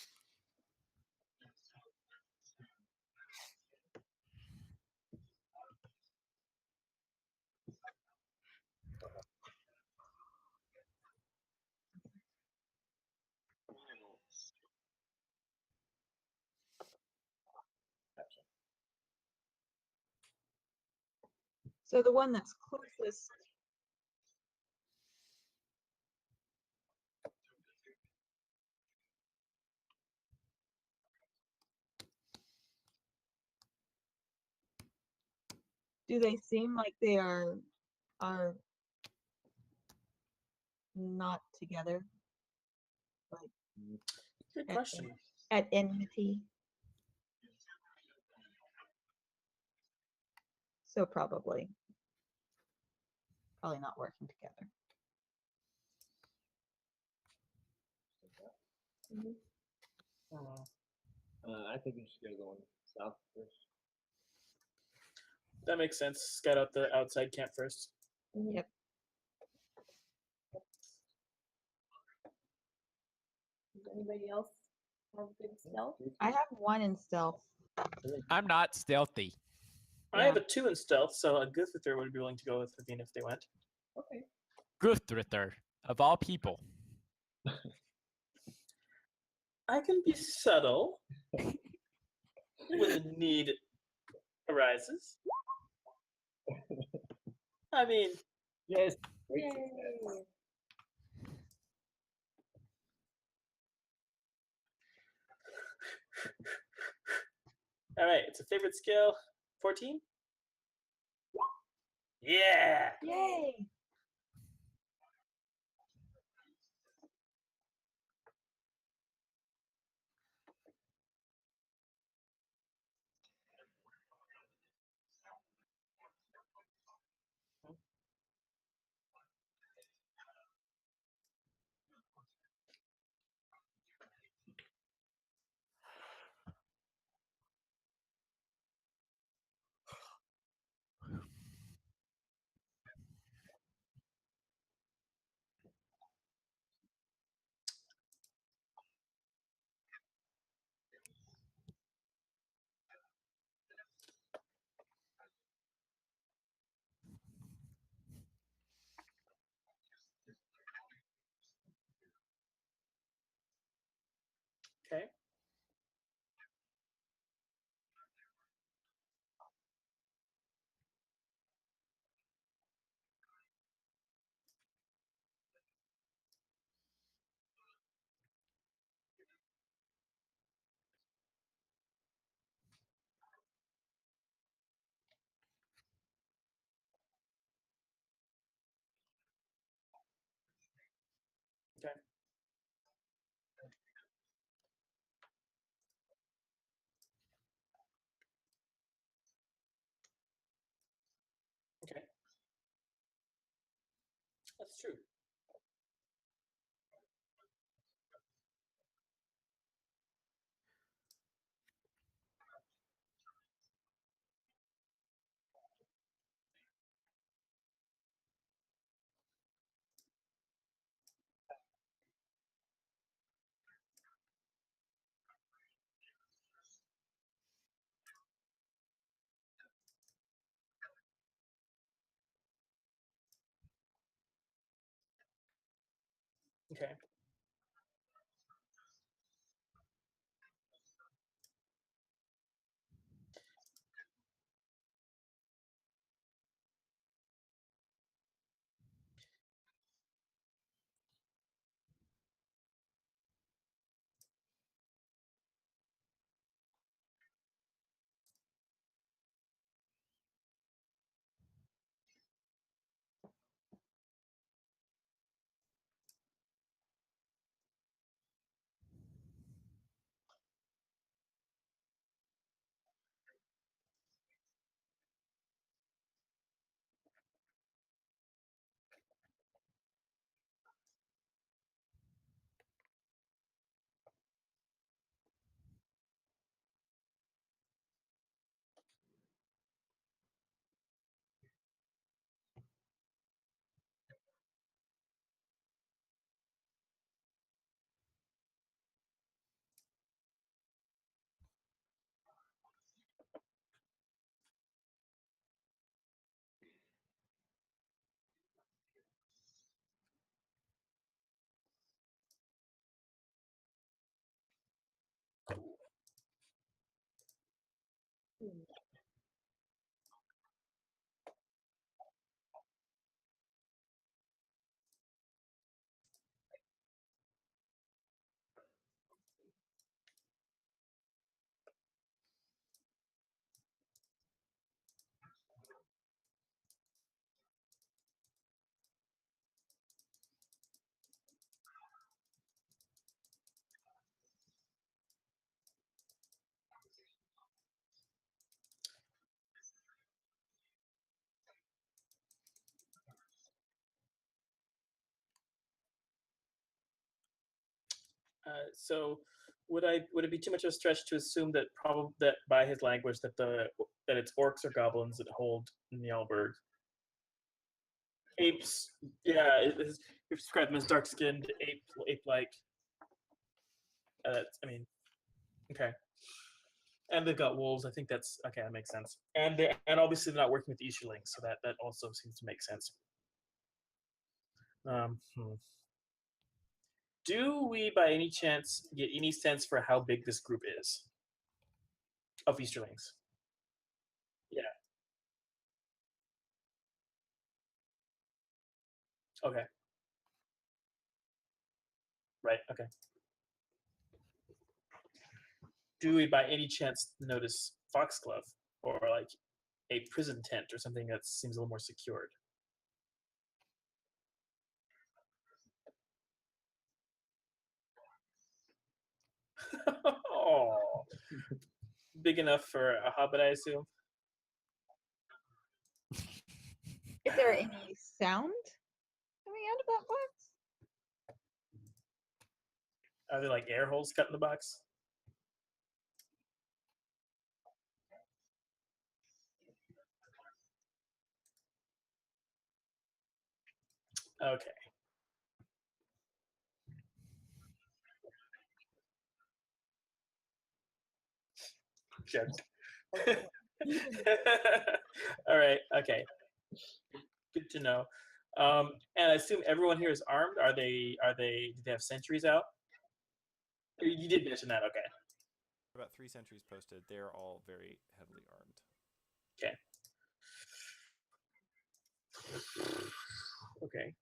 Gotcha. So the one that's closest, do they seem like they are are not together, like Good question. at enmity. So probably not working together. Mhm. I think we should go going south first. That makes sense. Scout out the outside camp first. Mhm. Yep. Does anybody else have good stealth? I have 1 in stealth. I'm not stealthy. I have a 2 in stealth, so a Guthither would be willing to go with Ravine if they went. Okay. Guthrither, of all people. I can be subtle when the need arises. I mean, Yes. Yay. all right, it's a favorite skill. 14? Yeah! Yay! Okay. Okay. Okay. That's true. Okay. So would it be too much of a stretch to assume that probably that by his language that it's orcs or goblins that hold Njalberg? Apes, yeah, you've described them as dark-skinned, ape-like. I mean, okay. And they've got wolves. I think that's okay. That makes sense. And obviously they're not working with the Easterlings, so that also seems to make sense. Do we, by any chance, get any sense for how big this group is of Easterlings? Yeah. Okay. Right. Okay. Do we, by any chance, notice foxglove or like a prison tent or something that seems a little more secured? Oh, big enough for a hobbit, I assume. Is there any sound coming out of that box? Are there like air holes cut in the box? Okay. Joke. All right. Okay. Good to know. And I assume everyone here is armed. Are they? Do they have sentries out? You did mention that. Okay. About 3 sentries posted. They're all very heavily armed. Okay. Okay.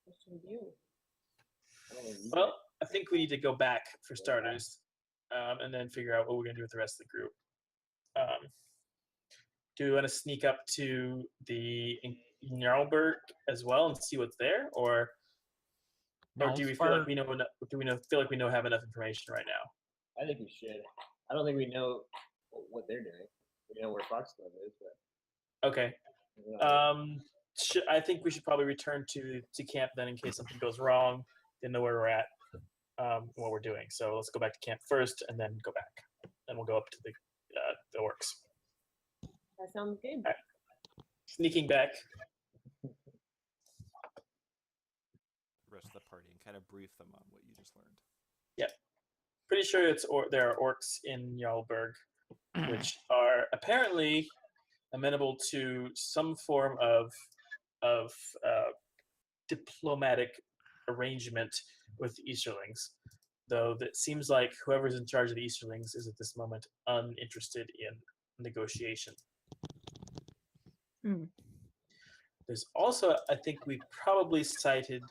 What should we do? Well, I think we need to go back for starters, and then figure out what we're gonna do with the rest of the group. Do we want to sneak up to the Njarlberg as well and see what's there, or do we feel like we know enough? Feel like we have enough information right now? I think we should. I don't think we know what they're doing. We know where Foxglove is, but Okay. we don't know. I think we should probably return to camp then in case something goes wrong. They know where we're at, and what we're doing. So let's go back to camp first, and then go back. Then we'll go up to the orcs. That sounds good. Right. Sneaking back. The rest of the party and kind of brief them on what you just learned. Yeah. Pretty sure there are orcs in Jarlberg, which are apparently amenable to some form of diplomatic arrangement with the Easterlings, though that seems like whoever's in charge of the Easterlings is at this moment uninterested in negotiation. There's also, I think we probably cited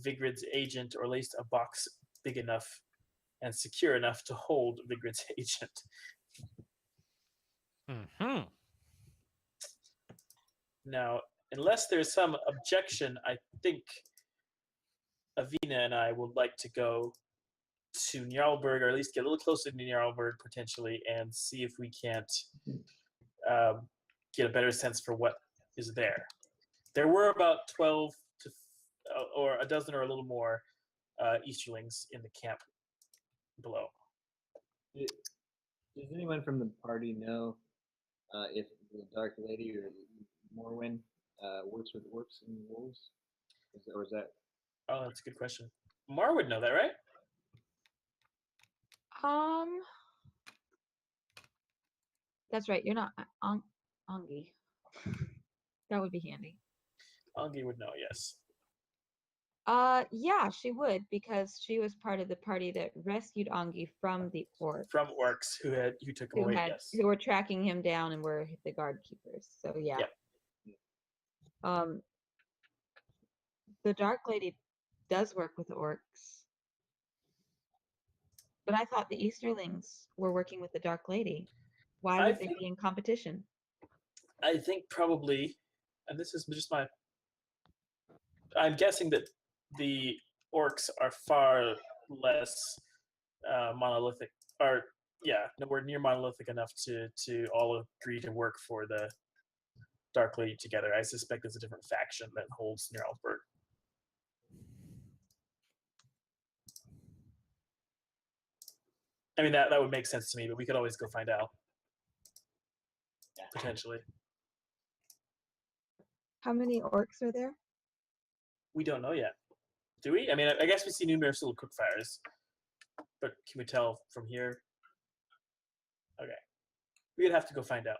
Vigrid's agent, or at least a box big enough and secure enough to hold Vigrid's agent. Mm-hmm. Now, unless there's some objection, I think Avina and I would like to go to Njarlberg, or at least get a little closer to Njarlberg potentially, and see if we can't get a better sense for what is there. There were about 12 to or a dozen or a little more Easterlings in the camp below. Does anyone from the party know if the Dark Lady or Morwen works with orcs and wolves? Or is that? Oh, that's a good question. Mar would know that, right? That's right. You're not Angi. That would be handy. Angi would know, yes. Yeah, she would, because she was part of the party that rescued Angi from the orcs. From orcs who took him away, yes. Who were tracking him down and were the guard keepers. So yeah. Yep. The Dark Lady does work with the orcs. But I thought the Easterlings were working with the Dark Lady. Why would they be in competition? I think probably, and this is just I'm guessing that the orcs are far less monolithic, or nowhere near monolithic enough to all agree to work for the Dark Lady together. I suspect it's a different faction that holds Njarlberg. I mean, that would make sense to me, but we could always go find out. Yeah. Potentially. How many orcs are there? We don't know yet. Do we? I mean, I guess we see numerous little cook fires, but can we tell from here? Okay. We'd have to go find out.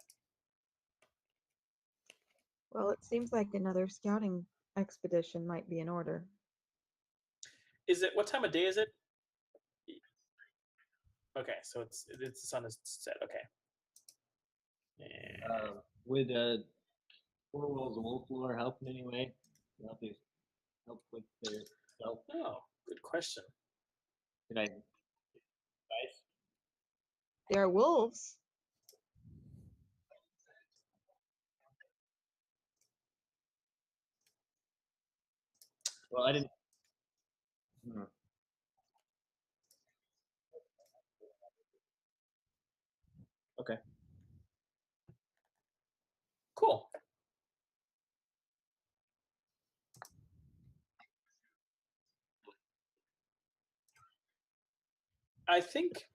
Well, it seems like another scouting expedition might be in order. Is it, what time of day is it? Okay, so it's the sun is set. Okay. And Would Four Wolves and Wolf Lore help in any way? Help with their stealth? oh, good question. Did I advice? There are wolves. Well, I didn't. Okay. Cool. I think.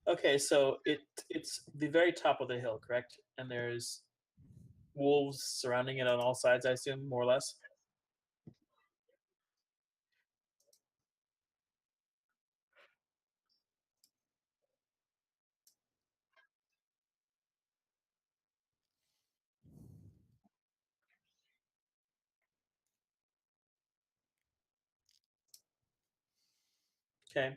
Okay, so it's the very top of the hill, correct? And there's wolves surrounding it on all sides, I assume, more or less. Okay.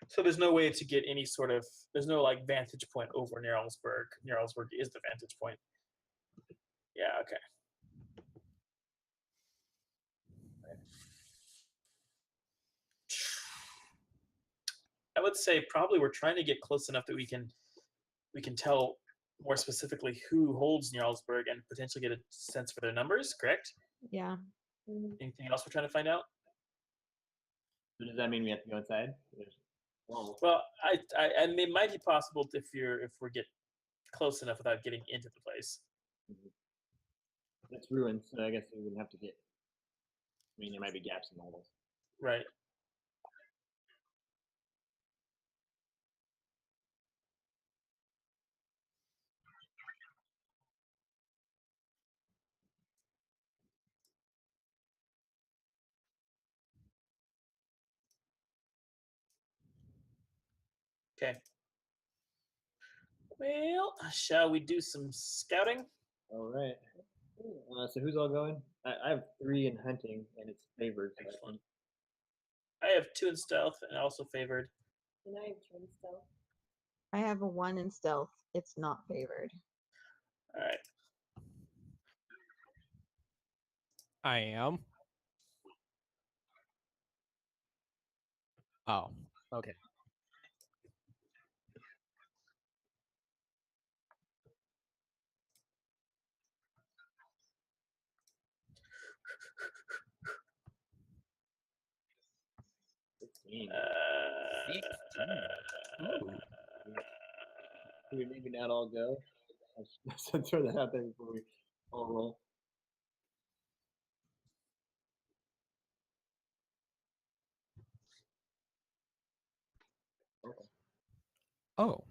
So there's no way to get any sort of, there's no like vantage point over Narrelsburg. Narrelsburg is the vantage point. Yeah, okay. I would say probably we're trying to get close enough that we can tell more specifically who holds Jarlsberg and potentially get a sense for their numbers, correct? Yeah. Anything else we're trying to find out? So does that mean we have to go inside? Well, and it might be possible if we get close enough without getting into the place. It's ruined, so I guess we wouldn't have to get. I mean, there might be gaps in the walls. Right. Okay. Well, shall we do some scouting? All right. So who's all going? I have 3 in hunting, and it's favored. So Excellent. I have 2 in stealth and also favored. And I have 10 stealth. I have a 1 in stealth. It's not favored. All right. I am. Oh, okay. Ooh. We maybe not all go. I should throw that out there before we all roll. Okay. Oh.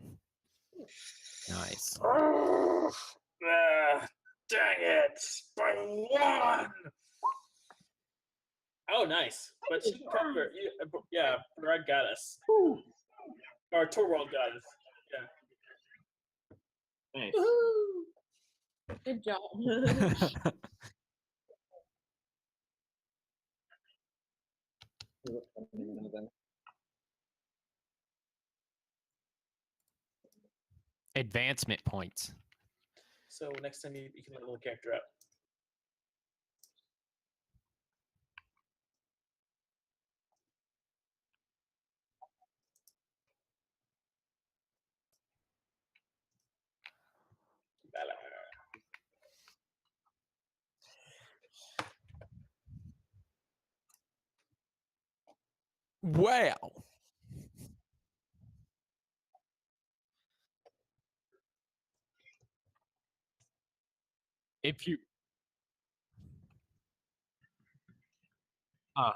Nice. Dang it! By 1. Oh, nice. But she can cover. Yeah, Brad got us. Or Torwald got us. Yeah. Nice. Woohoo! Good job. Advancement points. So next time you can let a little character up. Wow. If you Uh,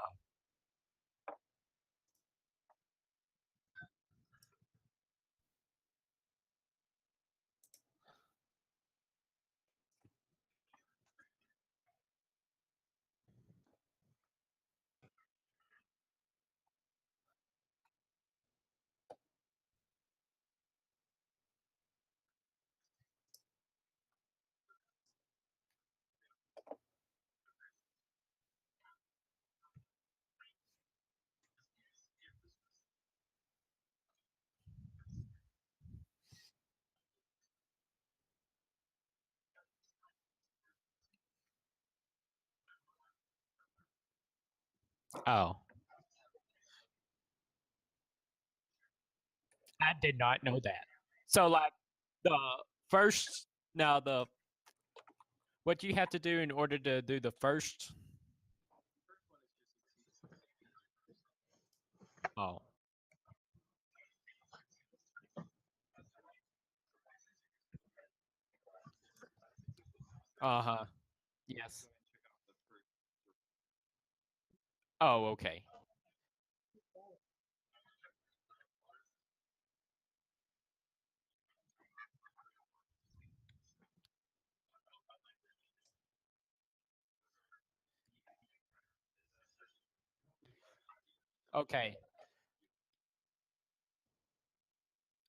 oh, I did not know that. So, like, the first, now the what do you have to do in order to do the first? Oh, uh-huh. Yes. Oh, okay. Okay.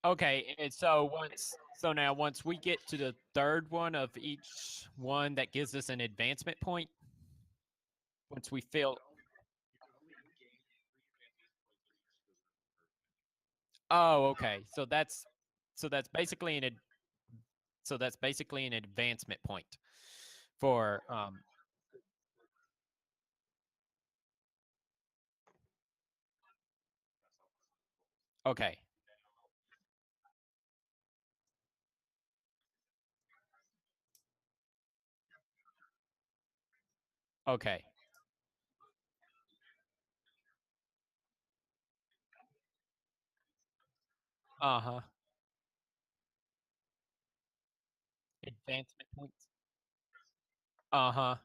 Okay, and so now once we get to the third one of each one, that gives us an advancement point. Once we fill. Oh, okay. So that's basically an advancement point for okay. Okay. Uh-huh. Advancement points. Uh-huh.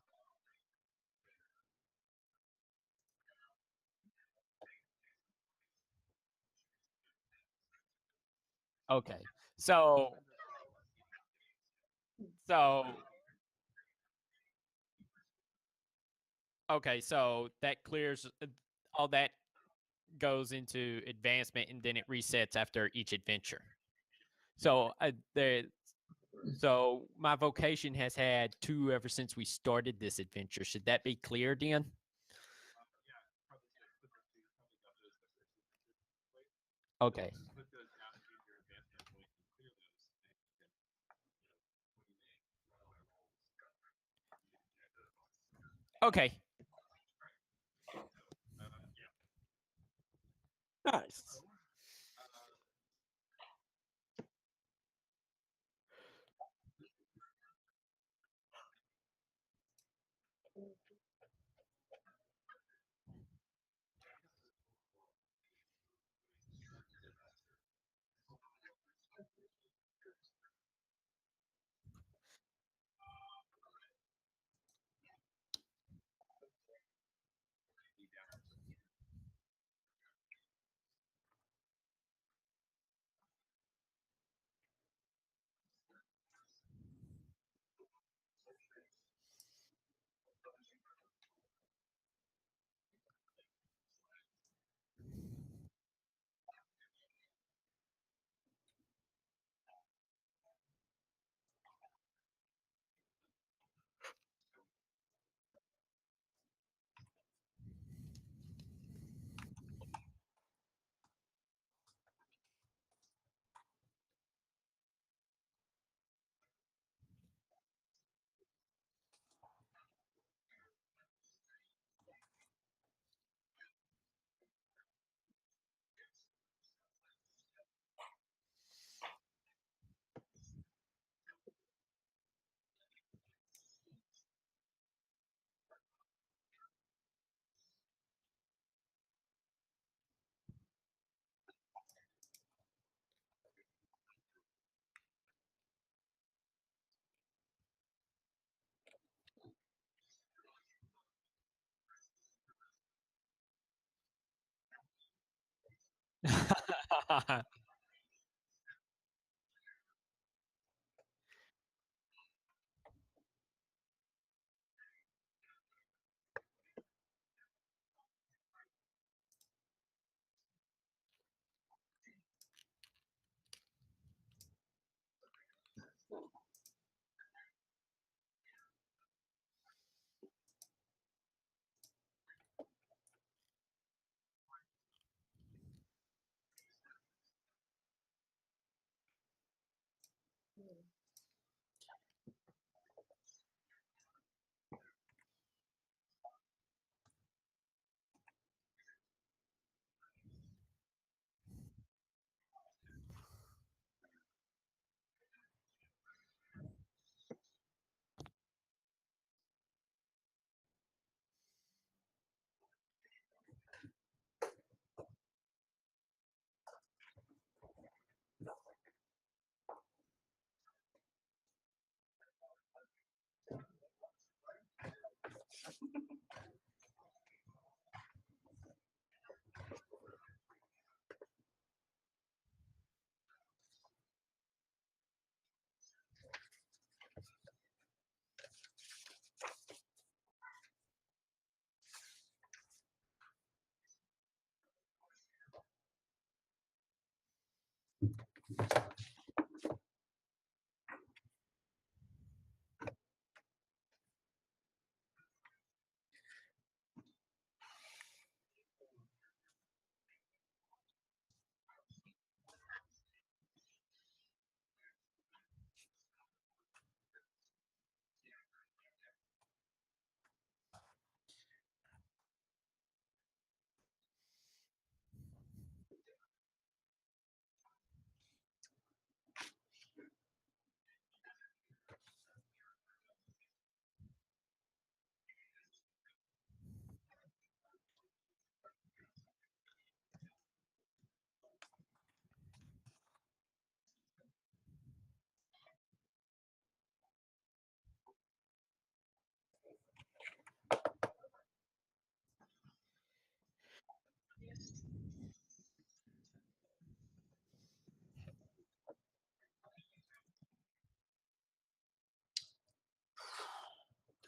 Okay. So so okay, so that clears all that goes into advancement and then it resets after each adventure. So so my vocation has had 2 ever since we started this adventure. Should that be clear, then? Okay. Okay. Nice.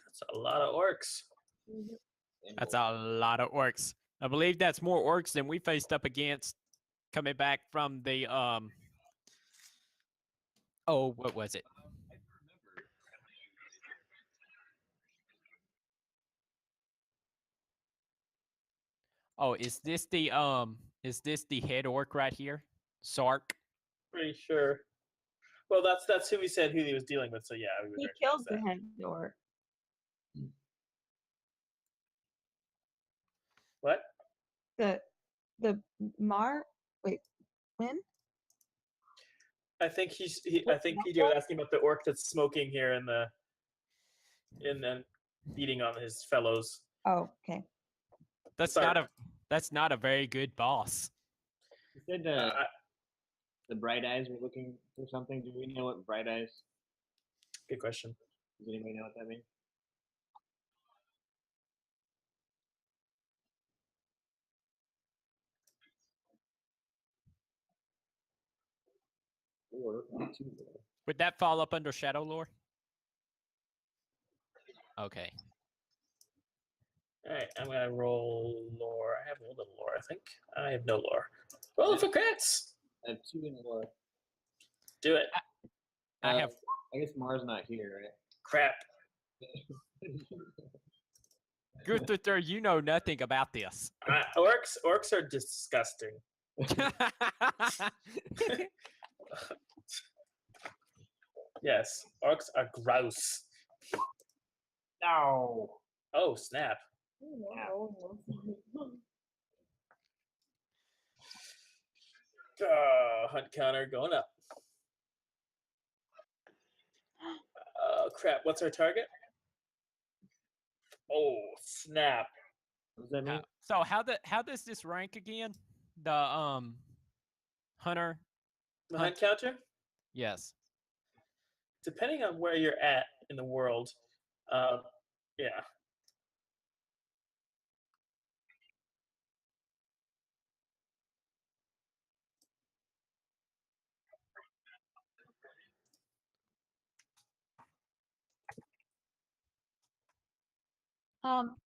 That's a lot of orcs. Mhm. That's a lot of orcs. I believe that's more orcs than we faced up against coming back from the oh, what was it? Oh, is this the head orc right here? Sark? Pretty sure. Well, that's who we said who he was dealing with. So yeah, we would He recognize killed the that. head door. What? The Mar. Wait, when? I think I What- think what PJ was asking about the orc that's smoking here in the beating on his fellows. Oh, okay. That's Sorry. that's not a very good boss. You said the bright eyes were looking for something. Do we know what bright eyes? Good question. Does anybody know what that means? Or not too low. Would that fall up under shadow lore? Okay. All right, I'm gonna roll lore. I have a little lore. I think I have no lore. Roll for crits. I have 2 in lore. Do it. I have I guess Mars not here, Crap. right? Gunther, you know nothing about this. Orcs are disgusting. Yes, orcs are gross. No. Oh snap! Oh, no. Hunt counter going up. Oh crap! What's our target? Oh snap! What does that mean? So how does this rank again? The hunter? The Hunt- hunt counter. Yes. Depending on where you're at in the world, yeah. Um,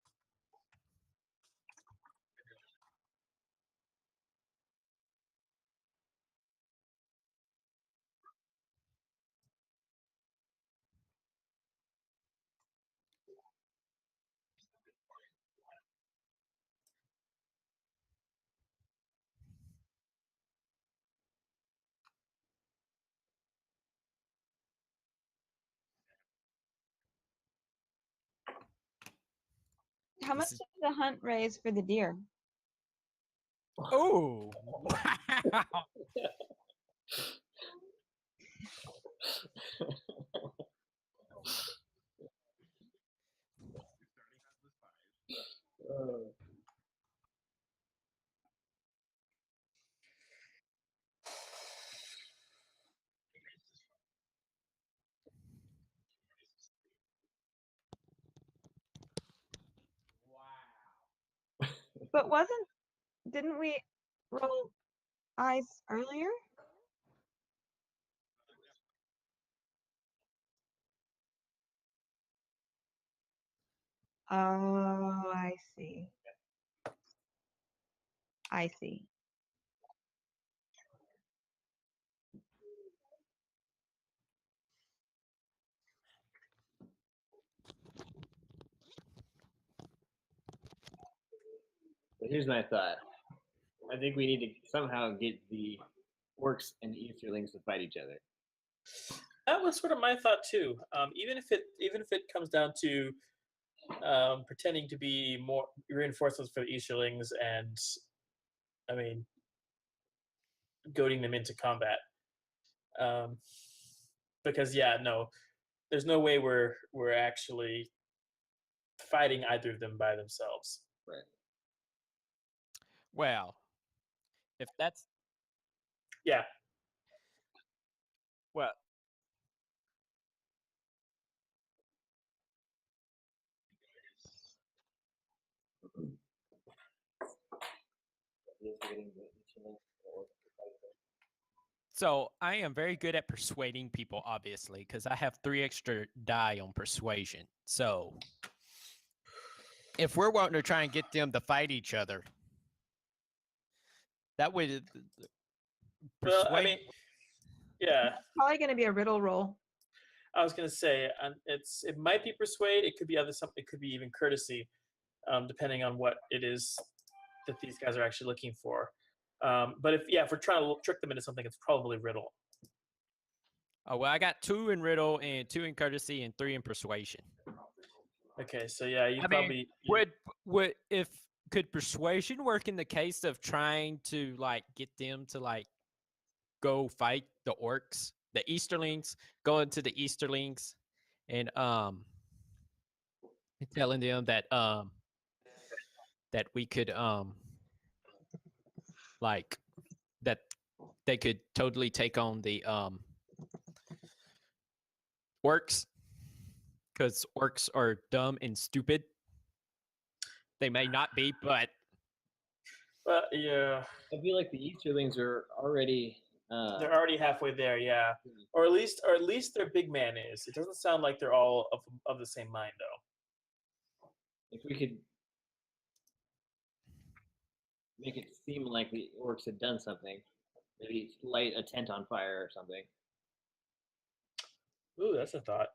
how much This is- did the hunt raise for the deer? Oh, wow. Oh. But didn't we roll eyes earlier? Oh, I see. I see. But here's my thought. I think we need to somehow get the orcs and the Easterlings to fight each other. That was sort of my thought too. Even if it comes down to pretending to be more reinforcements for the Easterlings, and I mean, goading them into combat. Um, because yeah, no, there's no way we're actually fighting either of them by themselves. Right. Well, if that's Yeah. well, so I am very good at persuading people, obviously, because I have 3 extra die on persuasion. So if we're wanting to try and get them to fight each other, that would Well, I persuade. mean, yeah. Probably going to be a riddle roll. I was gonna say it might be persuade. It could be other something. It could be even courtesy, depending on what it is that these guys are actually looking for. But if we're trying to trick them into something, it's probably riddle. Oh well, I got 2 in riddle and 2 in courtesy and 3 in persuasion. Okay, so yeah, you I probably mean, would if could persuasion work in the case of trying to like get them to like go fight the orcs, the Easterlings, go into the Easterlings, and telling them that we could like that they could totally take on the orcs because orcs are dumb and stupid. They may not be, but yeah, I feel like the Easterlings are already. they're already halfway there. Yeah, or at least their big man is. It doesn't sound like they're all of the same mind though. If we could make it seem like the orcs had done something, maybe light a tent on fire or something. Ooh, that's a thought.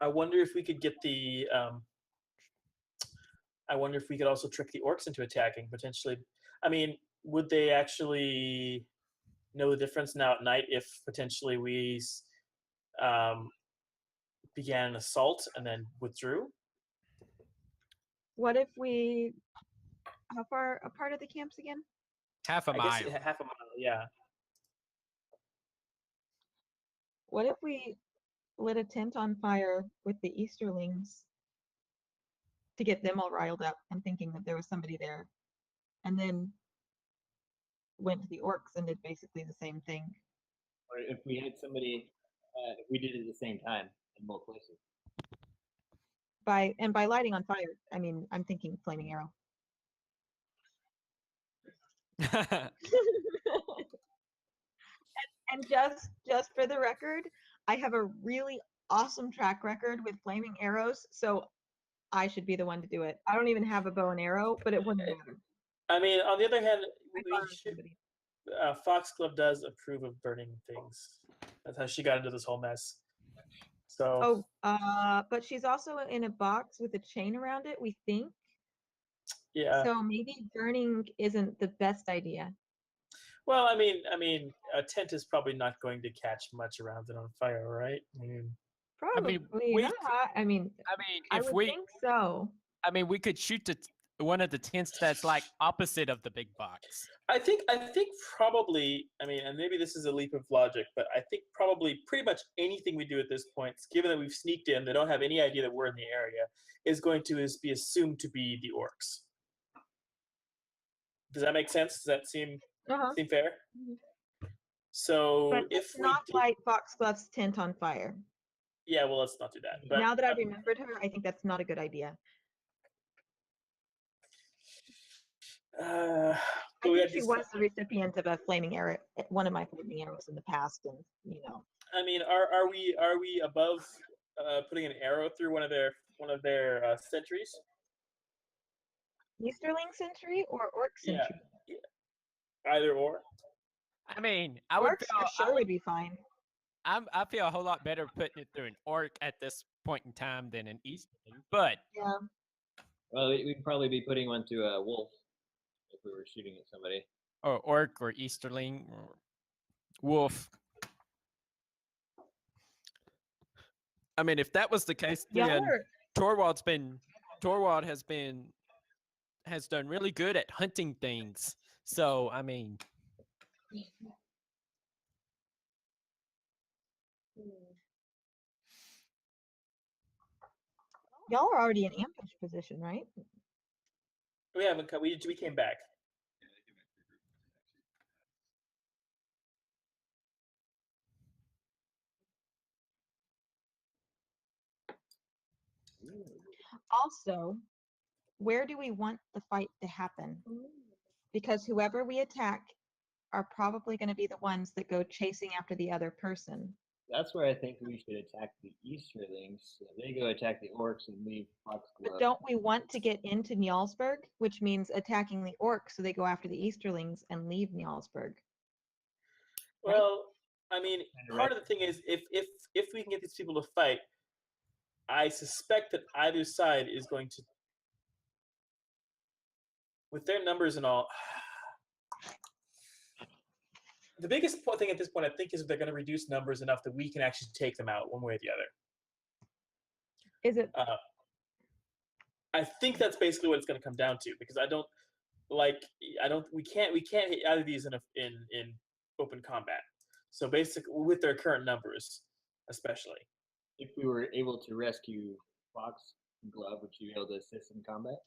I wonder if we could get the. I wonder if we could also trick the orcs into attacking potentially. I mean, would they actually know the difference now at night if potentially we began an assault and then withdrew? What if we? How far apart are the camps again? half a I mile. guess half a mile. Yeah. What if we lit a tent on fire with the Easterlings to get them all riled up and thinking that there was somebody there, and then went to the orcs and did basically the same thing? Or if we had somebody, if we did it at the same time in both places. By lighting on fire, I mean I'm thinking flaming arrow. And just for the record, I have a really awesome track record with flaming arrows, so I should be the one to do it. I don't even have a bow and arrow, but it wouldn't matter. I mean, on the other hand, I'd we borrow should, somebody. Foxglove does approve of burning things. That's how she got into this whole mess. So, But she's also in a box with a chain around it, we think. yeah. So maybe burning isn't the best idea. Well, I mean, a tent is probably not going to catch much around it on fire, right? I mean, Probably we not. I mean, I if would we, think so. I mean, we could shoot one of the tents that's like opposite of the big box. I think probably, I mean, and maybe this is a leap of logic, but I think probably pretty much anything we do at this point, given that we've sneaked in, they don't have any idea that we're in the area, is going to be assumed to be the orcs. Does that make sense? Does that seem fair? So But if let's we not light Foxglove's tent on fire. yeah, well, let's not do that. But Now that I've remembered her, I think that's not a good idea. but I we think had she these- was the recipient of a flaming arrow, one of my flaming arrows in the past, and you know. I mean, are we above putting an arrow through one of their sentries? Easterling sentry or orc Yeah. sentry? Either or. I mean, I would Orcs for sure would be fine. I feel a whole lot better putting it through an orc at this point in time than an easterling, but Yeah. Well, we'd probably be putting one to a wolf if we were shooting at somebody. or orc or easterling or wolf. I mean, if that was the case, Y'all then are Torwald has done really good at hunting things. So I mean, y'all are already in ambush position, right? We haven't come. We came back. Also, where do we want the fight to happen? Because whoever we attack are probably going to be the ones that go chasing after the other person. That's where I think we should attack the Easterlings. So they go attack the orcs and leave But Foxglove. don't we want to get into Njálsburg, which means attacking the orcs so they go after the Easterlings and leave Njálsburg? Right? Well, I mean, Kinda part right. of the thing is if we can get these people to fight, I suspect that either side is going to, with their numbers and all. The biggest thing at this point, I think, is they're going to reduce numbers enough that we can actually take them out one way or the other. Is it? I think that's basically what it's going to come down to, because we can't hit either of these in open combat. So basically, with their current numbers, especially. If we were able to rescue Foxglove, would you be able to assist in combat?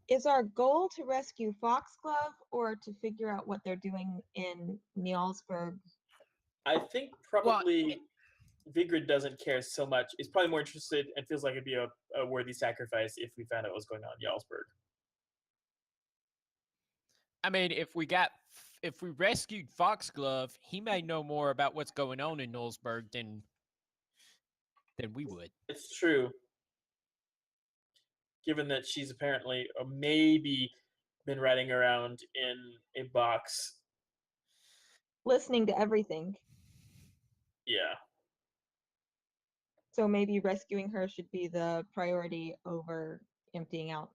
Is our goal to rescue Foxglove or to figure out what they're doing in Njálsburg? I think probably Vigrid doesn't care so much. He's probably more interested and feels like it'd be a worthy sacrifice if we found out what was going on in Jarlsberg. I mean, if we rescued Foxglove, he may know more about what's going on in Nullsburg than we would. It's true. Given that she's apparently or maybe been riding around in a box. Listening to everything. Yeah. So maybe rescuing her should be the priority over emptying out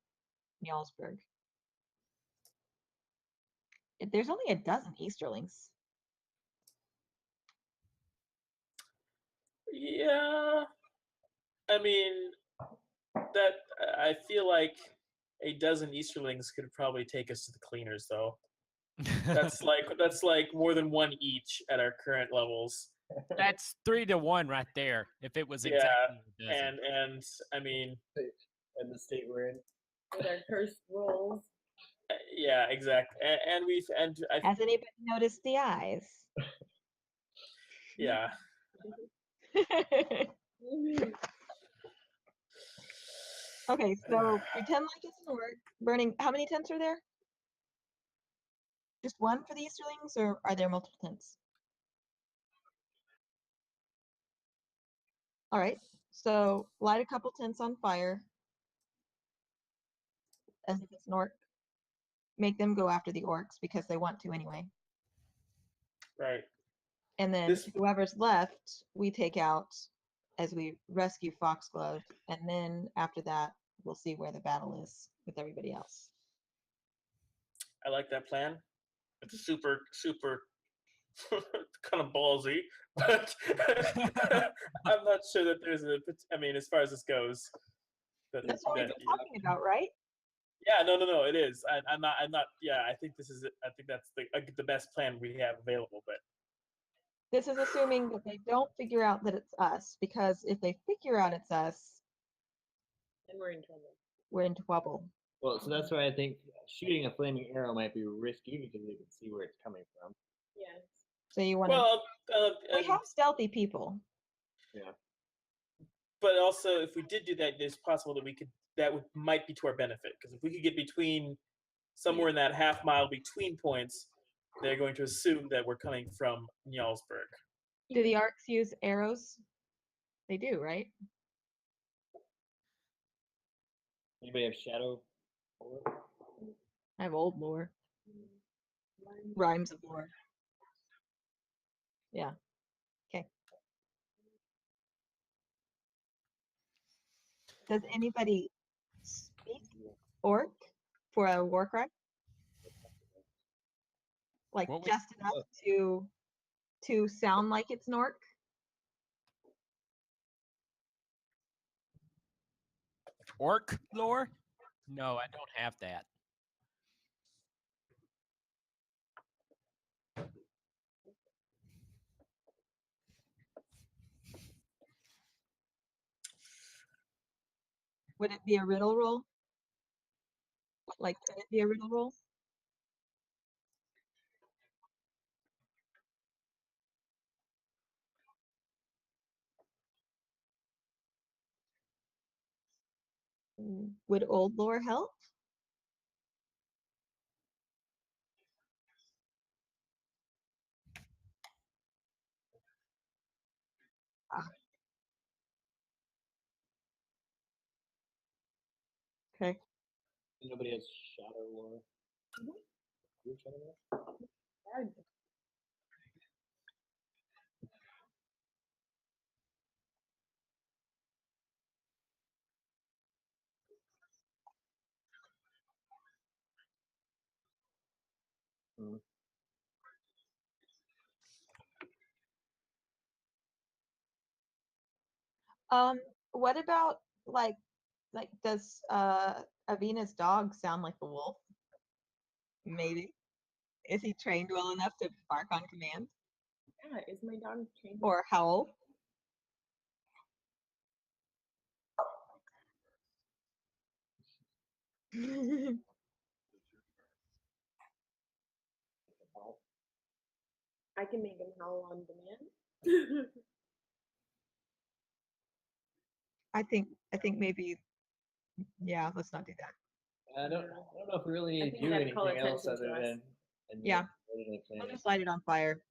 Njálsburg. There's only a dozen Easterlings. Yeah. I mean, that I feel like a dozen Easterlings could probably take us to the cleaners, though. That's like more than one each at our current levels. That's 3 to 1 right there. If it was Yeah, exactly a dozen. and I mean, In the state we're in. With our cursed rolls. yeah, exactly. And Has anybody noticed the eyes? yeah. Okay, so pretend like it's an orc burning. How many tents are there? Just one for the Easterlings, or are there multiple tents? All right. So light a couple tents on fire. As if it's an orc. Make them go after the orcs because they want to anyway. Right. And then This- whoever's left, we take out as we rescue Foxglove. And then after that, we'll see where the battle is with everybody else. I like that plan. It's super, super kind of ballsy, but I'm not sure that there's a. I mean, as far as this goes, That's what we've been talking about, right? Yeah, no, it is. I'm not. Yeah, I think this is. I think that's the best plan we have available. But This is assuming that they don't figure out that it's us, because if they figure out it's us, And we're in trouble. we're into trouble. Well, so that's why I think shooting a flaming arrow might be risky because they can see where it's coming from. Yes. So you want to. well, We have stealthy people. Yeah. but also if we did do that, it's possible that might be to our benefit because if we could get between somewhere in that half mile between points, they're going to assume that we're coming from Jarlsberg. Do the arcs use arrows? They do, right? Anybody have shadow? I have old lore. Rhymes of lore. Yeah. Okay. Does anybody speak orc for a war cry? Like What was- just enough to sound like it's an orc? Orc lore? No, I don't have that. Would it be a riddle roll? Like, could it be a riddle roll? Would old lore help? Ah. Okay. Nobody has shadow lore. You have shadow lore? Mhm. What about like does Avina's dog sound like a wolf? Maybe. Is he trained well enough to bark on command Yeah, is my dog trained? or howl? I can make him howl on demand. I think maybe yeah, let's not do that. I don't know if we really I need to think do that'd call anything else attention to other us. than Yeah. originally We'll planned. just light it on fire.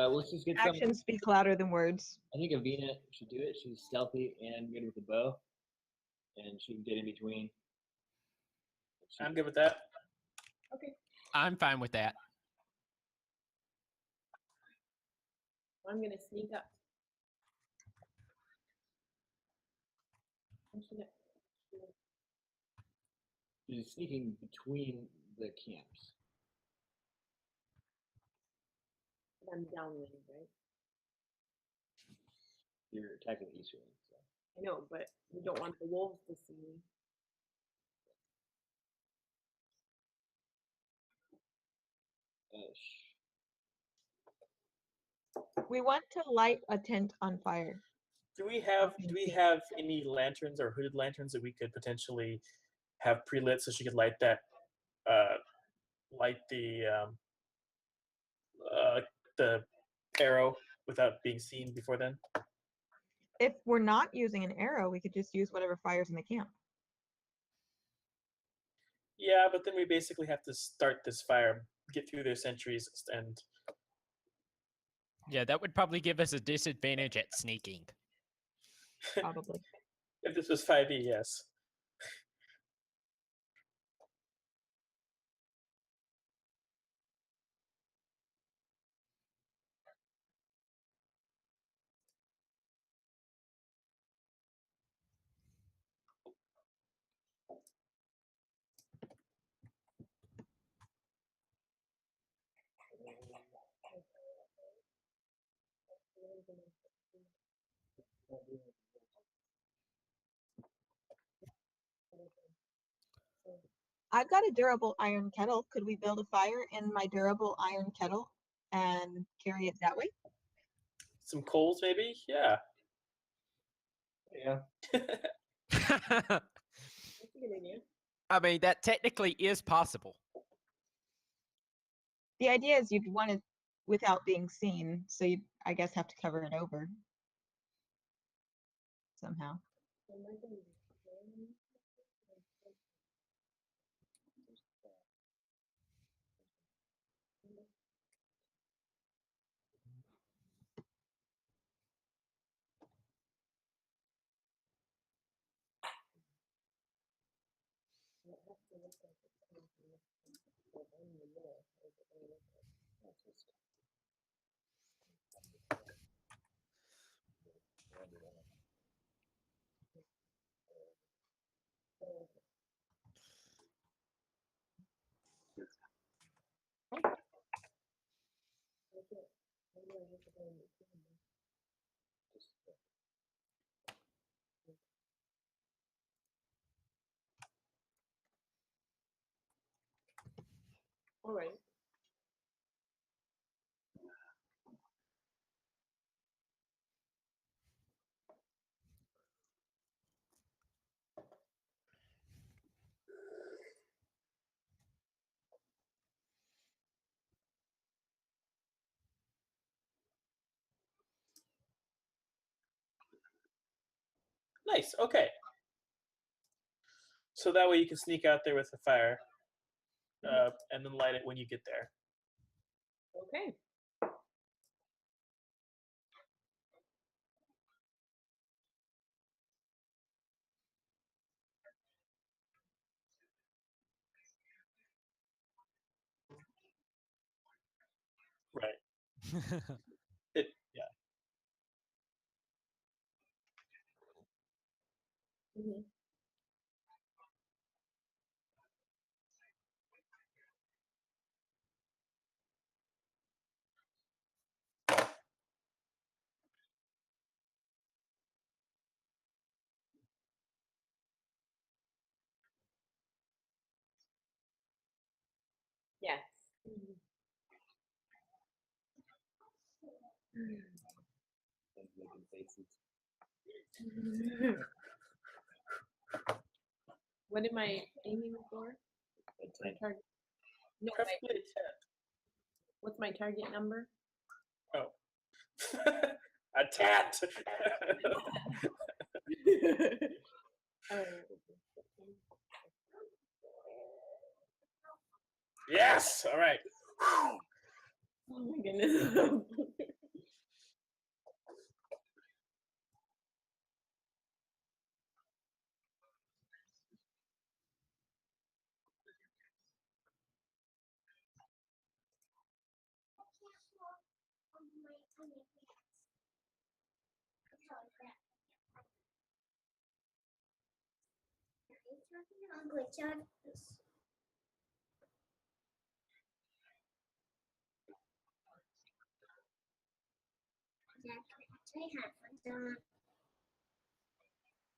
Let's just get some. Actions speak louder than words. I think Avina should do it. She's stealthy and good with the bow, and she can get in between. I'm good with that. Okay. I'm fine with that. I'm gonna sneak up. She's sneaking between the camps. I'm downwind, right? You're attacking eastern. So. I know, but we don't want the wolves to see me. We want to light a tent on fire. Do we have any lanterns or hooded lanterns that we could potentially have pre-lit so she could light that light the arrow without being seen before then? If we're not using an arrow, we could just use whatever fires in the camp. Yeah, but then we basically have to start this fire, get through their sentries, and Yeah, that would probably give us a disadvantage at sneaking. Probably. If this was 5e, yes. I've got a durable iron kettle. Could we build a fire in my durable iron kettle and carry it that way? Some coals, maybe? Yeah. Yeah. That's a good idea. I mean, that technically is possible. The idea is you'd want it without being seen, so you'd, I guess, have to cover it over somehow. All right. Nice. Okay. So that way you can sneak out there with the fire, and then light it when you get there. Okay. Right. It. Yeah. Mm-hmm. Yes. And making faces. What am I aiming for? That's My it. target. No, Preferably a what's my target number? 10. Oh. A tat. Oh. Yes. All right. Oh my goodness.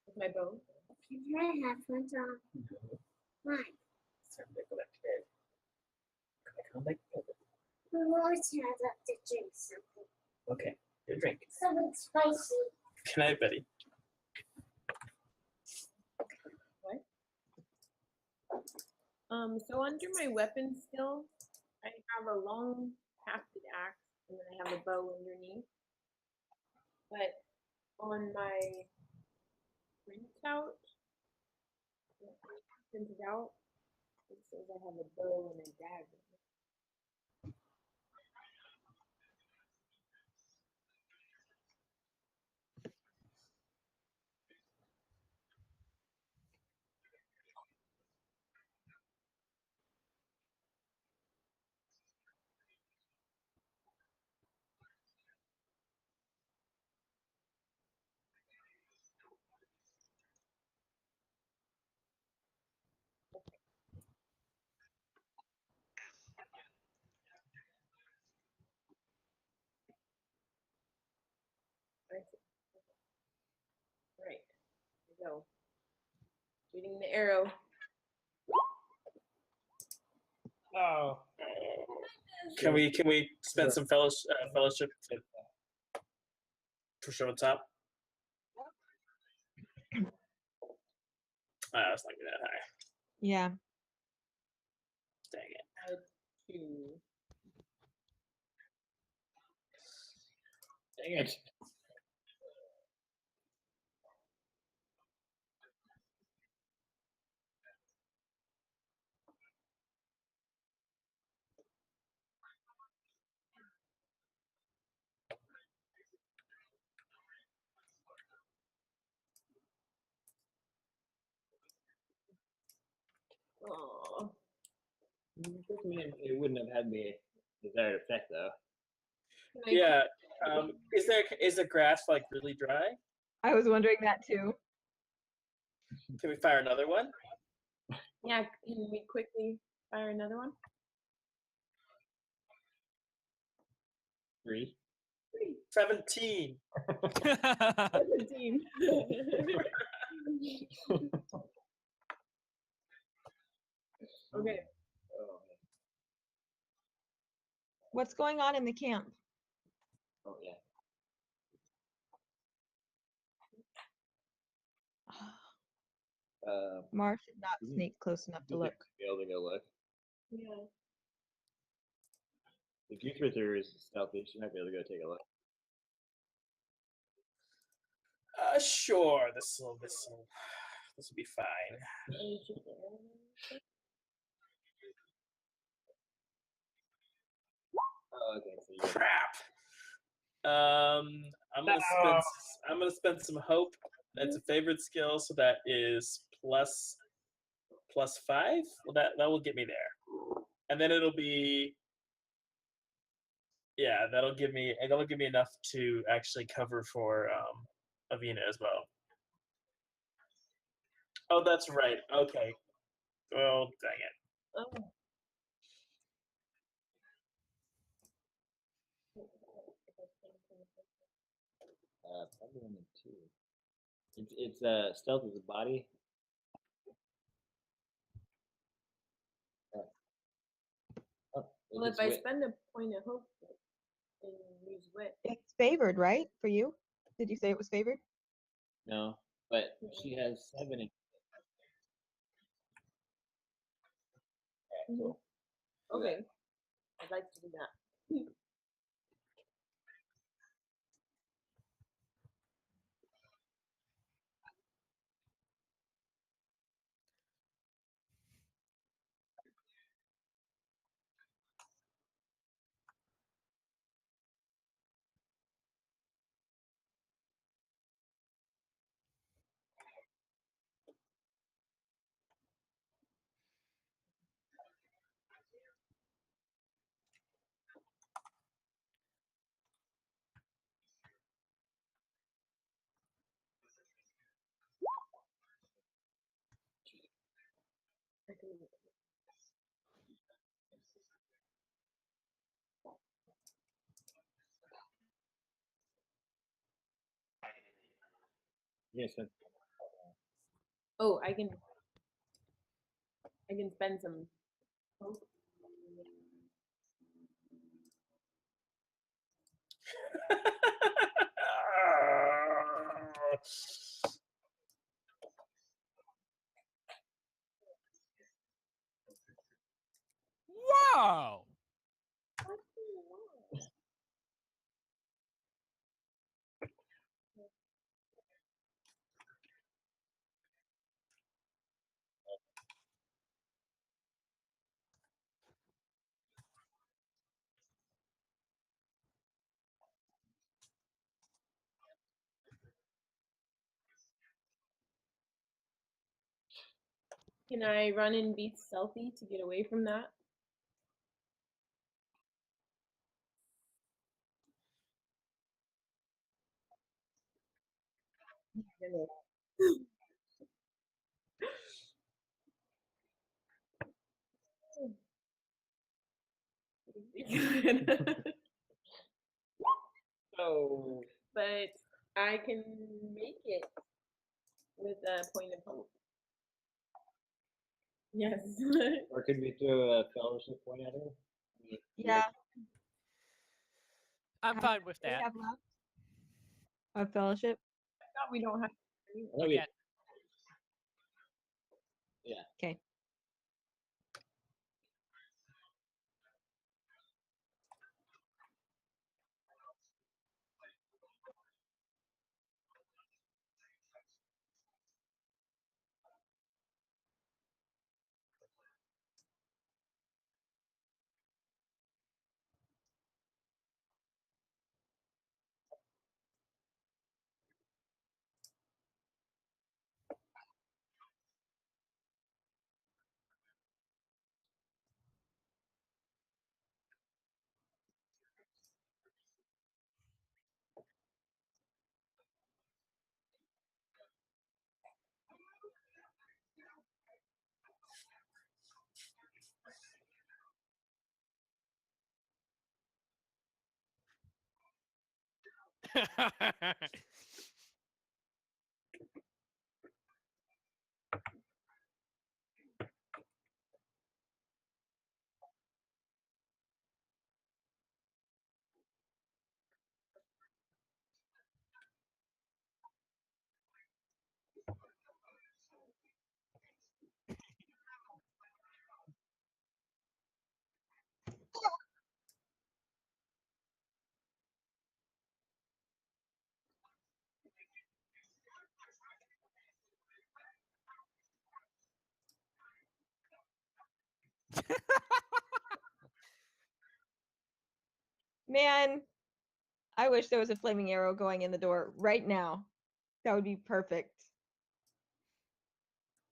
With my bow. It's time to go back to bed. Can I come back to bed? Okay. Get a drink. Good night, Betty. So under my weapon skill, I have a long hafted axe, and then I have a bow underneath. But on my printout, printed out, it says I have a bow and a dagger. Go. Shooting the arrow. Oh. Can we spend some fellowship to push over the top? It's not gonna be that high. Yeah. Dang it. Two. Dang it. Oh. It wouldn't have had the desired effect though. Yeah. Is the grass like really dry? I was wondering that too. Can we fire another one? Yeah, can we quickly fire another one? 3. 17. 17. Okay. Oh, What's going on in the camp? oh yeah. Mar should not Mhm. sneak close enough to You'll look. be able to go look. Yeah. The Goose Wither is stealthy. She might be able to go take a look. Sure. This will be fine. Oh, okay. So you Crap. I'm gonna spend some hope. It's a favorite skill, so that is plus 5. Well, that will get me there, and then it'll be that'll give me enough to actually cover for Avina as well. Oh, that's right. Okay. Oh, dang it. Oh. probably only 2. It's stealth as a body. Oh, Well, if I spend a point of hope and use wit, It's favored, right? For you? Did you say it was favored? No, but she has 7. Mhm. Cool. Okay. I'd like to do that. I can Yes. Oh, I can spend some hope. Wow. Can I run and be stealthy to get away from that? Oh. But I can make it. with a point of hope. Yes. Or could we throw a fellowship point at her? I mean, Yeah. I'm How fine with we that. have left of fellowship. No, we don't have. I thought we- Okay. Yeah. Okay. Man, I wish there was a flaming arrow going in the door right now. That would be perfect.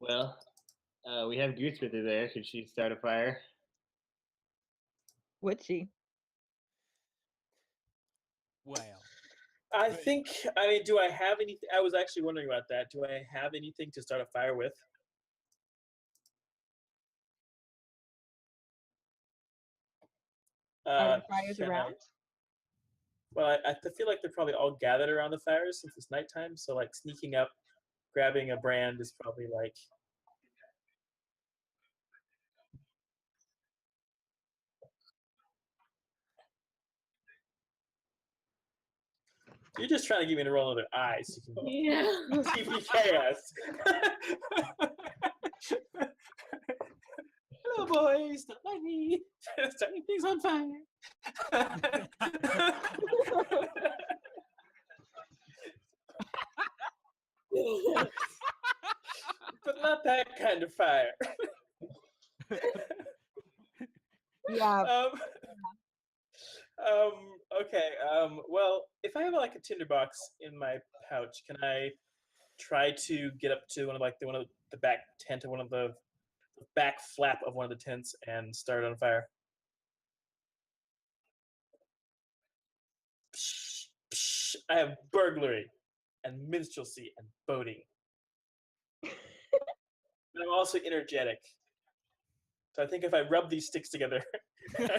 Well, we have Goosewitter there. Could she start a fire? Would she? Well, I Right. think. I mean, do I have anything? I was actually wondering about that. Do I have anything to start a fire with? Are there fires Can I- around? Well, I feel like they're probably all gathered around the fires since it's nighttime. So like sneaking up, grabbing a brand is probably like. You're just trying to get me to roll another eye so you Yeah. can TV chaos. Hello, boys. Don't mind me. Starting things on fire. But not that kind of fire. Yeah. Okay. Well, if I have like a tinderbox in my pouch, can I try to get up to one of the back tent of one of the back flap of one of the tents and start it on fire? Psh, psh, I have burglary and minstrelsy and boating. But I'm also energetic. So I think if I rub these sticks together. Dang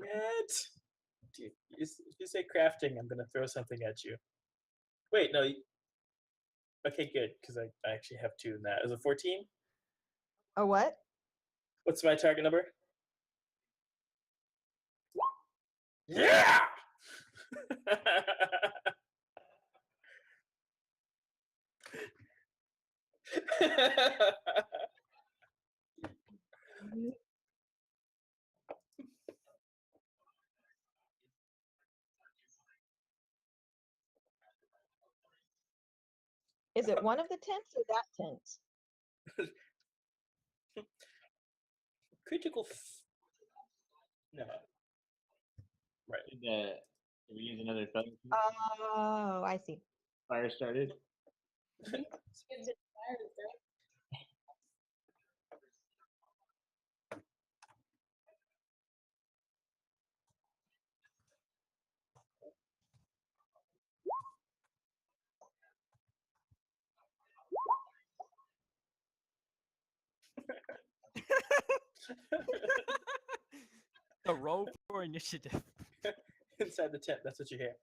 it! If you say crafting, I'm going to throw something at you. Wait, no. Okay, good, because I actually have two in that. Is it 14? A what? What's my target number? Yeah! Is it one of the tents or that tent? Critical. No. Right. Did we use another fellowship? Oh, I see. Fire started. the roll for initiative. Inside the tent, that's what you hear.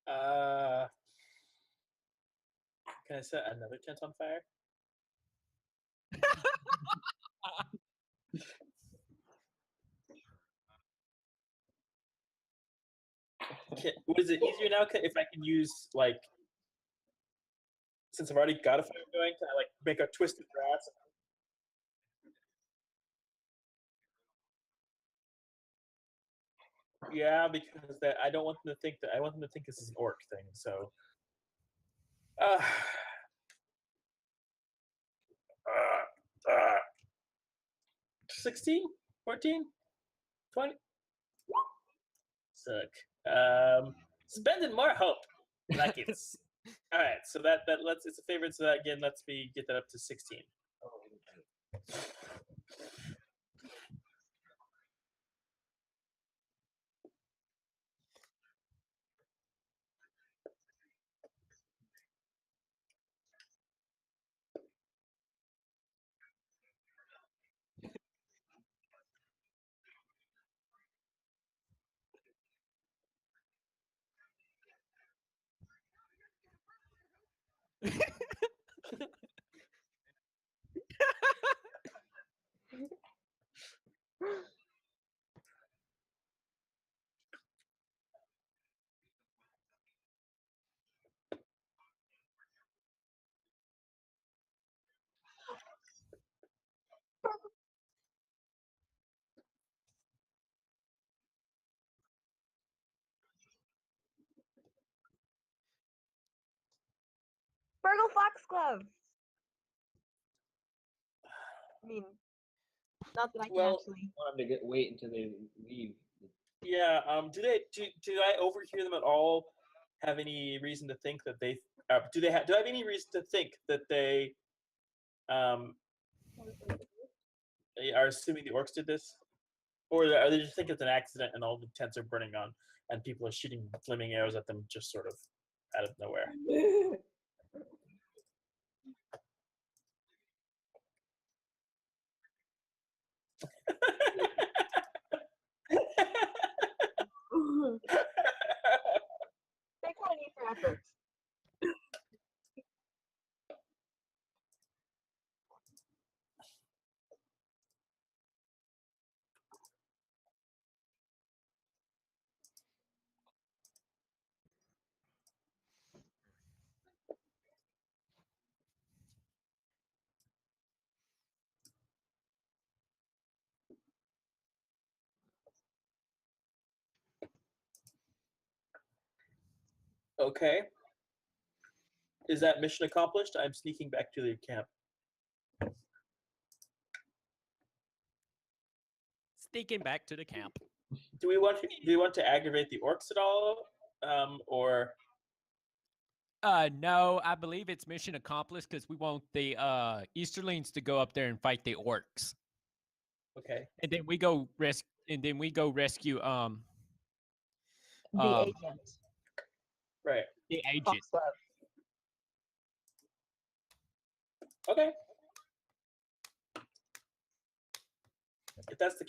uh, can I set another tent on fire? Was it easier now if I can use like, since I've already got a fire going, can I like make a twisted grass? Yeah, because that I don't want them to think that I want them to think this is an orc thing. So, uh, 16, 14, 20. Suck. Spending more hope. Like it's all right. So that lets it's a favorite. So that again lets me get that up to 16. Burgle Foxglove. I mean, not that I can Well, actually. I want them to wait until they leave. Yeah. Do I overhear them at all? Have any reason to think that they do I have any reason to think that they um are assuming the orcs did this, or are they just think it's an accident and all the tents are burning on and people are shooting flaming arrows at them just sort of out of nowhere? Take one of you for efforts. Okay. Is that mission accomplished? I'm sneaking back to the camp. Sneaking back to the camp. Do we want to aggravate the orcs at all? Or No, I believe it's mission accomplished because we want the Easterlings to go up there and fight the orcs, okay. and then we go rescue The Um, agent. Right. the agent. Foxglove. Okay. If that's the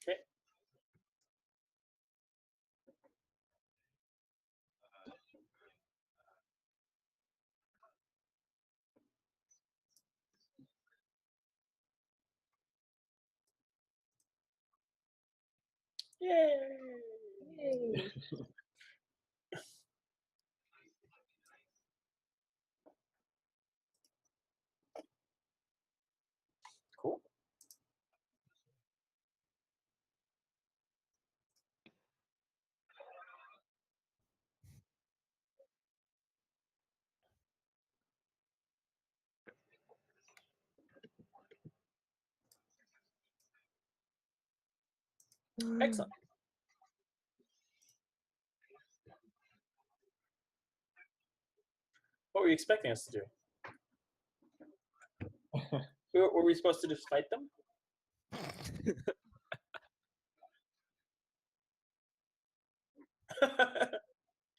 okay. Yay! Yay. Cool. Excellent. What were you expecting us to do? Were we supposed to just fight them?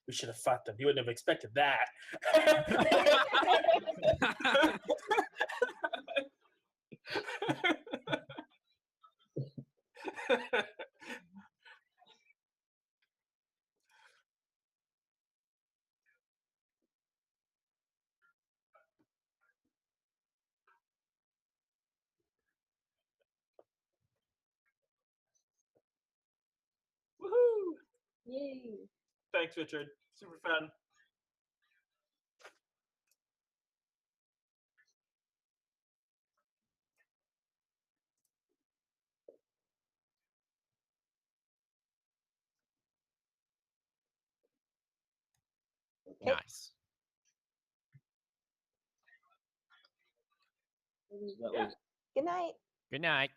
We should have fought them. You wouldn't have expected that. Woohoo! Yay. Thanks, Richard. Super fun. Nice. So that Yeah. was Good night. Good night.